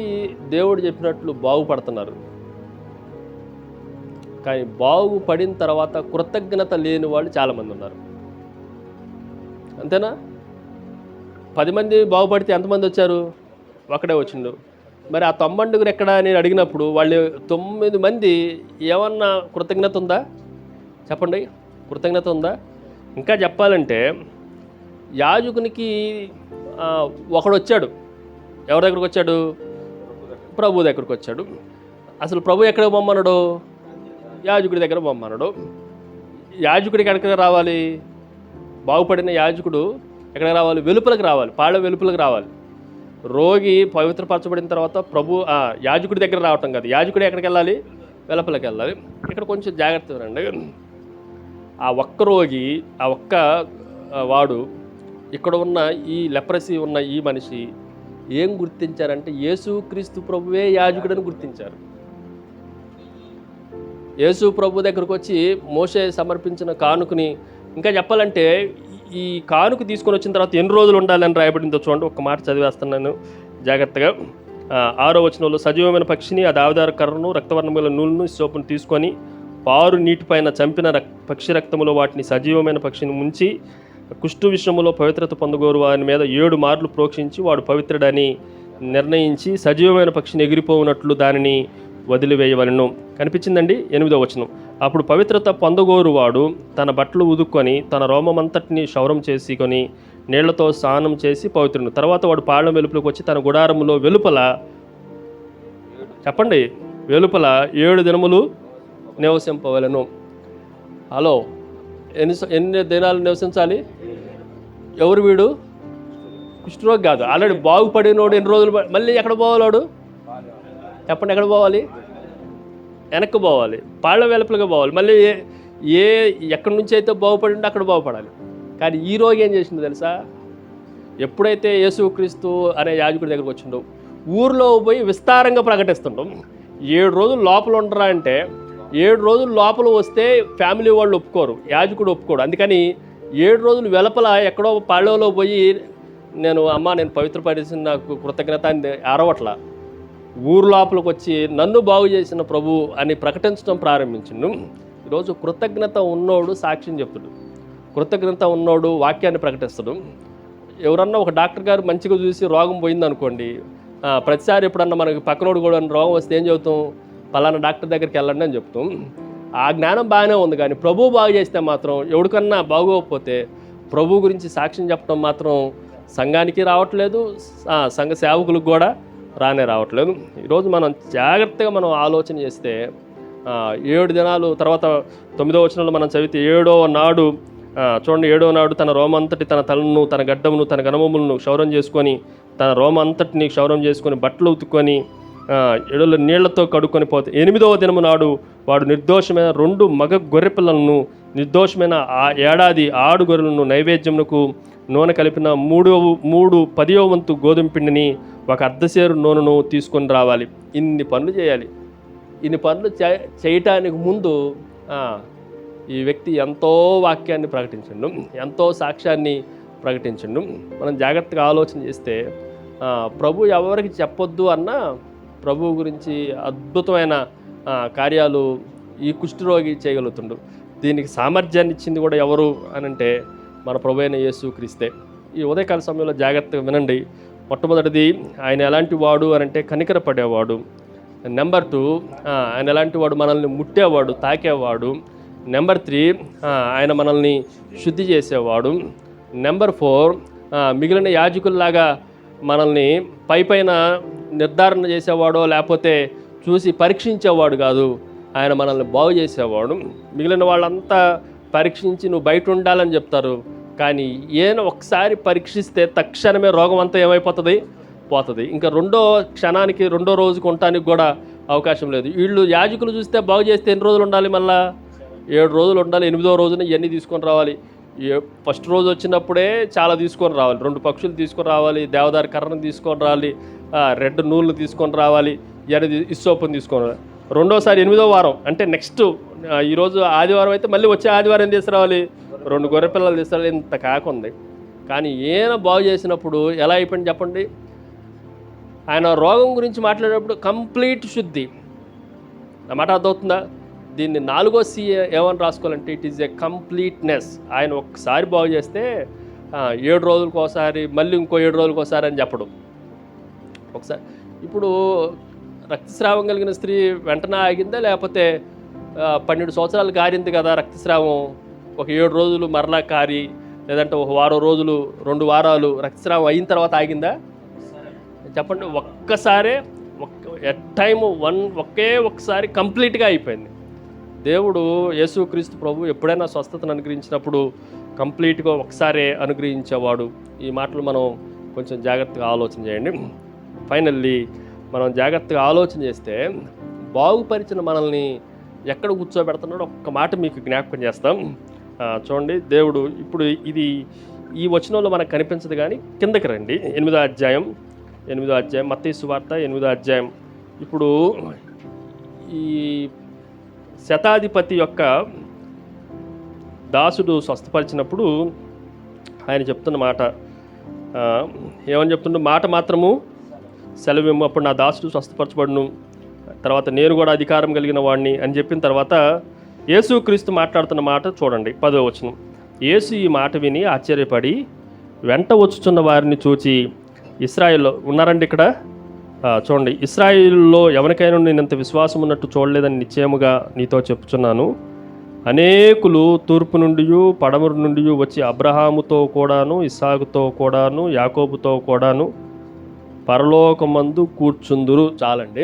Speaker 1: దేవుడు చెప్పినట్లు బాగుపడుతున్నారు, కానీ బాగుపడిన తర్వాత కృతజ్ఞత లేని వాళ్ళు చాలామంది ఉన్నారు. అంతేనా? 10 మంది బాగుపడితే ఎంతమంది వచ్చారు? ఒకడే వచ్చిండు. మరి ఆ 90 ఎక్కడ నేను అడిగినప్పుడు వాళ్ళు 9 మంది ఏమన్నా కృతజ్ఞత ఉందా? చెప్పండి, కృతజ్ఞత ఉందా? ఇంకా చెప్పాలంటే యాజకునికి ఒకడు వచ్చాడు. ఎవరి దగ్గరకు వచ్చాడు? ప్రభు దగ్గరకు వచ్చాడు. అసలు ప్రభు ఎక్కడ పొమ్మన్నాడు? యాజకుడి దగ్గర పొమ్మన్నాడు. యాజకుడికి ఎక్కడికి రావాలి? బాగుపడిన యాజకుడు ఎక్కడికి రావాలి? వెలుపలకు రావాలి, పాళ్ళ వెలుపలకు రావాలి. రోగి పవిత్రపరచబడిన తర్వాత ప్రభు యాజకుడి దగ్గర రావటం కాదు, యాజకుడు ఎక్కడికి వెళ్ళాలి? వెలుపలకు వెళ్ళాలి. ఇక్కడ కొంచెం జాగ్రత్తగా రండి. ఆ ఒక్క రోగి, ఆ ఒక్క వాడు, ఇక్కడ ఉన్న ఈ లెప్రసీ ఉన్న ఈ మనిషి ఏం గుర్తించారంటే యేసుక్రీస్తు ప్రభువే యాజకుడని గుర్తించారు. యేసు ప్రభు దగ్గరకు వచ్చి మోషే సమర్పించిన కానుకని, ఇంకా చెప్పాలంటే ఈ కానుక తీసుకొని వచ్చిన తర్వాత ఎన్ని రోజులు ఉండాలని రాయబడిందో చూడండి. ఒక మాట చదివేస్తున్నాను జాగ్రత్తగా. 6వ వచనంలో, సజీవమైన పక్షిని, ఆ దావదారు కర్రను, రక్తవర్ణముల నూలును, సోపును తీసుకొని పారు నీటిపైన చంపిన పక్షి రక్తములో వాటిని సజీవమైన పక్షిని ముంచి కుష్టు విషయములో పవిత్రత పొందగోరు వారి మీద 7 మార్లు ప్రోక్షించి వాడు పవిత్రుడని నిర్ణయించి సజీవమైన పక్షిని ఎగిరిపోవునట్లు దానిని వదిలివేయవలను. కనిపించిందండి? 8వ వచనం. అప్పుడు పవిత్రత పొందగోరు వాడు తన బట్టలు ఉదుక్కొని తన రోమమంతటిని క్షౌరం చేసుకొని నీళ్లతో స్నానం చేసి పవిత్రుడు. తర్వాత వాడు పాళ్ళ వెలుపలకు వచ్చి తన గుడారములో వెలుపల, చెప్పండి, వెలుపల 7 దినములు నివసింపవలను. హలో, ఎన్ని దినాలు నివసించాలి? ఎవరు వీడు? కుష్ఠరోగి కాదు, ఆల్రెడీ బాగుపడినోడు ఎన్ని రోజులు? మళ్ళీ ఎక్కడ పోవాలాడు? చెప్పండి, ఎక్కడ పోవాలి? వెనక్కి పోవాలి, పాళ్ళ వెలుపలుగా పోవాలి. మళ్ళీ ఎక్కడి నుంచి అయితే బాగుపడిండో అక్కడ బాగుపడాలి. కానీ ఈ రోగి ఏం చేసిందో తెలుసా? ఎప్పుడైతే యేసుక్రీస్తు అనే యాజకుడి దగ్గరకు వచ్చిండో ఊర్లో పోయి విస్తారంగా ప్రకటిస్తుంటాం. 7 రోజులు లోపల ఉండరా అంటే 7 రోజులు లోపల వస్తే ఫ్యామిలీ వాళ్ళు ఒప్పుకోరు, యాజకుడు ఒప్పుకోడు. అందుకని 7 రోజులు వెలపల ఎక్కడో పాళ్ళలో పోయి నేను పవిత్రపరిచిన నాకు కృతజ్ఞత అని అరవట్ల. ఊరు లోపలికి వచ్చి నన్ను బాగు చేసిన ప్రభు అని ప్రకటించడం ప్రారంభించిండు. ఈరోజు కృతజ్ఞత ఉన్నోడు సాక్ష్యం చెప్తాడు, కృతజ్ఞత ఉన్నోడు వాక్యాన్ని ప్రకటిస్తాడు. ఎవరన్నా ఒక డాక్టర్ గారు మంచిగా చూసి రోగం పోయిందనుకోండి, ప్రతిసారి ఎప్పుడన్నా మనకి పక్కనోడు కూడా రోగం వస్తే ఏం చెబుతాం? పలానా డాక్టర్ దగ్గరికి వెళ్ళండి అని చెప్తాం. ఆ జ్ఞానం బాగానే ఉంది, కానీ ప్రభు బాగు చేస్తే మాత్రం ఎవరికన్నా బాగోకపోతే ప్రభు గురించి సాక్ష్యం చెప్పడం మాత్రం సంఘానికి రావట్లేదు, సంఘ సేవకులకు కూడా రావట్లేదు. ఈరోజు మనం జాగ్రత్తగా మనం ఆలోచన చేస్తే 7 దినాలు తర్వాత 9వ వచనంలో మనం చదివితే 7వ నాడు చూడండి, 7వ నాడు తన రోమంతటి తన తలను, తన గడ్డమును, తన గణమములను క్షౌరం చేసుకొని, తన రోమంతటిని క్షౌరం చేసుకొని బట్టలు ఉతుక్కొని ఎడల నీళ్లతో కడుక్కొని పోతే 8వ దినము నాడు వాడు నిర్దోషమైన 2 మగ గొర్రెపిల్లలను, నిర్దోషమైన 1 ఏడాది ఆడు గొర్రెలను, నైవేద్యమునకు నూనె కలిపిన 3/10వ వంతు గోధుమ పిండిని, 1 అర్ధసేరు నూనెను తీసుకొని రావాలి. ఇన్ని పనులు చేయాలి. ఇన్ని పనులు చేయటానికి ముందు ఈ వ్యక్తి ఎంతో వాక్యాన్ని ప్రకటించండు, ఎంతో సాక్ష్యాన్ని ప్రకటించండు. మనం జాగ్రత్తగా ఆలోచన చేస్తే ప్రభు ఎవరికి చెప్పొద్దు అన్న ప్రభు గురించి అద్భుతమైన కార్యాలు ఈ కుష్ఠరోగి చేయగలుగుతుండు. దీనికి సామర్థ్యాన్ని ఇచ్చింది కూడా ఎవరు అనంటే మన ప్రభు అయిన యేసుక్రీస్తే. ఈ ఉదయకాల సమయంలో జాగ్రత్తగా వినండి. మొట్టమొదటిది, ఆయన ఎలాంటి వాడు అనంటే కనికరపడేవాడు. నెంబర్ 2, ఆయన ఎలాంటి వాడు? మనల్ని ముట్టేవాడు, తాకేవాడు. నెంబర్ 3, ఆయన మనల్ని శుద్ధి చేసేవాడు. నెంబర్ 4, మిగిలిన యాజకుల్లాగా మనల్ని పైన నిర్ధారణ చేసేవాడో లేకపోతే చూసి పరీక్షించేవాడు కాదు, ఆయన మనల్ని బాగు చేసేవాడు. మిగిలిన వాళ్ళంతా పరీక్షించి నువ్వు బయట ఉండాలని చెప్తారు, కానీ ఈయన ఒకసారి పరీక్షిస్తే తక్షణమే రోగం అంతా ఏమైపోతుంది? పోతుంది. ఇంకా రెండో రోజుకు ఉండటానికి కూడా అవకాశం లేదు. వీళ్ళు యాజకులు చూస్తే బాగు చేస్తే ఎన్ని రోజులు ఉండాలి? మళ్ళా 7 రోజులు ఉండాలి. 8వ రోజున ఇవన్నీ తీసుకొని రావాలి. ఫస్ట్ రోజు వచ్చినప్పుడే చాలా తీసుకొని రావాలి. 2 పక్షులు తీసుకొని రావాలి, దేవదారు కర్రను తీసుకొని రావాలి, రెడ్ నూలును తీసుకొని రావాలి, ఇసుసోపును తీసుకొని రావాలి. రెండోసారి 8వ వారం అంటే నెక్స్ట్ ఈరోజు ఆదివారం అయితే మళ్ళీ వచ్చే ఆదివారం ఏం తీసుకురావాలి, 2 గొర్రె పిల్లలు తీసుకురావాలి. ఇంత కాకుంది. కానీ ఈయన బాగు చేసినప్పుడు ఎలా అయిపోయింది చెప్పండి. ఆయన రోగం గురించి మాట్లాడేటప్పుడు కంప్లీట్ శుద్ధి. నా మాట అర్థమవుతుందా? దీన్ని 4వ సి ఏమని రాసుకోవాలంటే ఇట్ ఈజ్ ఏ కంప్లీట్నెస్. ఆయన ఒక్కసారి బాగు చేస్తే 7 రోజులకు ఒకసారి, మళ్ళీ ఇంకో 7 రోజులకు ఒకసారి అని చెప్పడం. ఒకసారి ఇప్పుడు రక్తస్రావం కలిగిన స్త్రీ వెంటనే ఆగిందా, లేకపోతే 12 సంవత్సరాలు కారింది కదా రక్తస్రావం, ఒక 7 రోజులు మరలా కారి, లేదంటే ఒక వారం రోజులు 2 వారాలు రక్తస్రావం అయిన తర్వాత ఆగిందా చెప్పండి? ఒక్కసారే ఎట్ టైము ఒక్కసారి కంప్లీట్గా అయిపోయింది. దేవుడు యేసుక్రీస్తు ప్రభు ఎప్పుడైనా స్వస్థతను అనుగ్రహించినప్పుడు కంప్లీట్గా ఒకసారే అనుగ్రహించేవాడు. ఈ మాటలు మనం కొంచెం జాగ్రత్తగా ఆలోచన చేయండి. ఫైనల్లీ మనం జాగ్రత్తగా ఆలోచన చేస్తే బాగుపరిచిన మనల్ని ఎక్కడ కూర్చోబెడుతున్నాడో ఒక్క మాట మీకు జ్ఞాపకం చేస్తాం. చూడండి, దేవుడు ఇప్పుడు ఈ వచనంలో మనకు కనిపించదు, కానీ కిందకి రండి. 8వ అధ్యాయం మత్తయి సువార్త 8వ అధ్యాయం. ఇప్పుడు ఈ శతాధిపతి యొక్క దాసుడు స్వస్థపరిచినప్పుడు ఆయన చెప్తున్న మాట ఏమని చెప్తుండే, మాట మాత్రము సెలవేమో, అప్పుడు నా దాసుడు స్వస్థపరచబడును, తర్వాత నేను కూడా అధికారం కలిగిన వాడిని అని చెప్పిన తర్వాత యేసుక్రీస్తు మాట్లాడుతున్న మాట చూడండి. 10వ వచనం. యేసు ఈ మాట విని ఆశ్చర్యపడి వెంట వచ్చుచున్న వారిని చూచి, ఇశ్రాయేల్లో ఉన్నారండి ఇక్కడ చూడండి, ఇశ్రాయేలులో ఎవరికైనా నేనంత విశ్వాసం ఉన్నట్టు చూడలేదని నిశ్చయముగా నీతో చెప్పుచున్నాను. అనేకులు తూర్పు నుండి పడమరు నుండి వచ్చి అబ్రహాముతో కూడాను, ఇస్సాకుతో కూడాను, యాకోబుతో కూడాను పరలోకమందు కూర్చుందురు. చాలండి.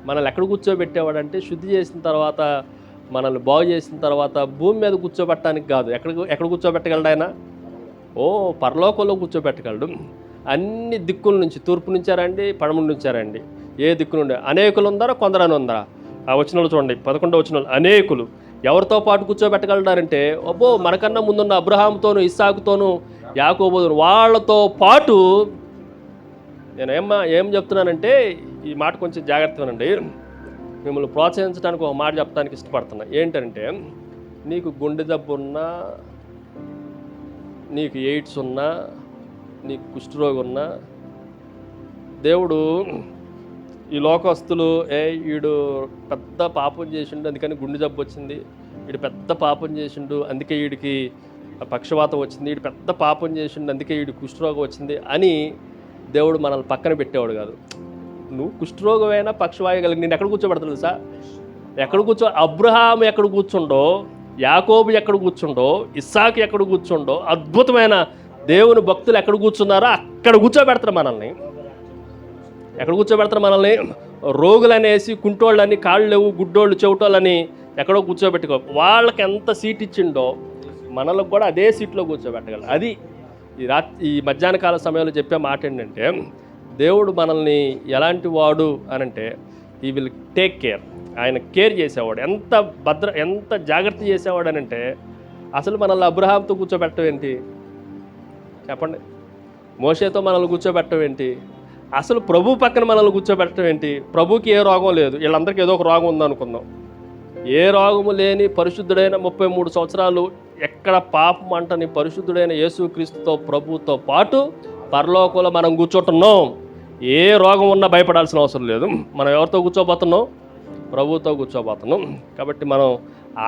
Speaker 1: మనల్ని ఎక్కడ కూర్చోబెట్టేవాడంటే శుద్ధి చేసిన తర్వాత, మనల్ని బాగు చేసిన తర్వాత భూమి మీద కూర్చోబెట్టడానికి కాదు. ఎక్కడ కూర్చోబెట్టగలడు ఆయన? పరలోకంలో కూర్చోబెట్టగలడు. అన్ని దిక్కుల నుంచి, తూర్పు నుంచారండి, పడమరు నుంచారండి, ఏ దిక్కు నుండి. అనేకులు ఉందారా, కొందరని ఉందరా? ఆ వచనంలో చూడండి, 11వ వచనంలో అనేకులు ఎవరితో పాటు కూర్చోబెట్టగలడారంటే, మనకన్నా ముందున్న అబ్రహాముతోను, ఇస్సాకుతోను, యాకోబుతోను వాళ్ళతో పాటు. నేను ఏం చెప్తున్నానంటే ఈ మాట కొంచెం జాగ్రత్తగానండి. మిమ్మల్ని ప్రోత్సహించడానికి ఒక మాట చెప్పడానికి ఇష్టపడుతున్నా. ఏంటంటే, నీకు గుండె జబ్బు ఉన్నా, నీకు ఎయిడ్స్ ఉన్నా, నీకు కుష్ఠరోగి ఉన్నా, దేవుడు ఈ లోకస్తులు వీడు పెద్ద పాపం చేసిండు అందుకని గుండె జబ్బు వచ్చింది, వీడు పెద్ద పాపం చేసిండు అందుకే వీడికి పక్షవాతం వచ్చింది, వీడు పెద్ద పాపం చేసిండు అందుకే వీడి కుష్ఠరోగం వచ్చింది అని దేవుడు మనల్ని పక్కన పెట్టేవాడు కాదు. నువ్వు కుష్ఠరోగమైనా పక్షవాయు కలిగి నేను ఎక్కడ కూర్చోబెడతాడు సార్? అబ్రహాము ఎక్కడ కూర్చుండో, యాకోబు ఎక్కడ కూర్చుండో, ఇస్సాకు ఎక్కడ కూర్చుండో, అద్భుతమైన దేవుని భక్తులు ఎక్కడ కూర్చున్నారో అక్కడ కూర్చోబెడతారు మనల్ని. ఎక్కడ కూర్చోబెడతారు మనల్ని? రోగులనేసి, కుంటోళ్ళని, కాళ్ళు లేవు, గుడ్డోళ్ళు, చెవిటోళ్ళని ఎక్కడో కూర్చోబెట్టుకో. వాళ్ళకి ఎంత సీట్ ఇచ్చిండో మనలకు కూడా అదే సీట్లో కూర్చోబెట్టగలరు. అది ఈ మధ్యాహ్న కాల సమయంలో చెప్పే మాట ఏంటంటే, దేవుడు మనల్ని ఎలాంటి వాడు అనంటే ఈ విల్ టేక్ కేర్. ఆయన కేర్ చేసేవాడు. ఎంత జాగ్రత్త చేసేవాడు అనంటే, అసలు మనల్ని అబ్రహాంతో కూర్చోబెట్టడం ఏంటి చెప్పండి? మోషేతో మనల్ని కూర్చోబెట్టడం ఏంటి? అసలు ప్రభు పక్కన మనల్ని కూర్చోబెట్టడం ఏంటి? ప్రభుకి ఏ రోగం లేదు, వీళ్ళందరికీ ఏదో ఒక రోగం ఉందనుకుందాం. ఏ రోగము లేని పరిశుద్ధుడైన 33 సంవత్సరాలు ఎక్కడ పాపం అంటని పరిశుద్ధుడైన యేసుక్రీస్తుతో ప్రభుతో పాటు పరలోకంలో మనం కూర్చోటున్నాం. ఏ రోగం ఉన్నా భయపడాల్సిన అవసరం లేదు. మనం ఎవరితో కూర్చోబోతున్నాం? ప్రభుతో కూర్చోబోతున్నాం. కాబట్టి మనం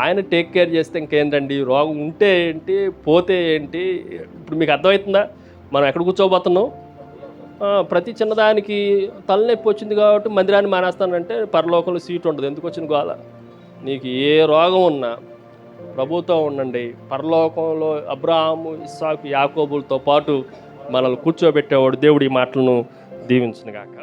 Speaker 1: ఆయన టేక్ కేర్ చేస్తే ఇంకేంటండి, రోగం ఉంటే ఏంటి, పోతే ఏంటి? ఇప్పుడు మీకు అర్థమవుతుందా మనం ఎక్కడ కూర్చోబోతున్నాం? ప్రతి చిన్నదానికి తలనొప్పి వచ్చింది కాబట్టి మందిరాన్ని మానేస్తానంటే పరలోకంలో సీట్ ఉండదు. ఎందుకు వచ్చిన గోల? నీకు ఏ రోగం ఉన్నా ప్రభుతో ఉండండి. పరలోకంలో అబ్రహాము, ఇస్సాకు, యాకోబులతో పాటు మనల్ని కూర్చోబెట్టేవాడు. దేవుడి మాటలను దీవించునుగాక.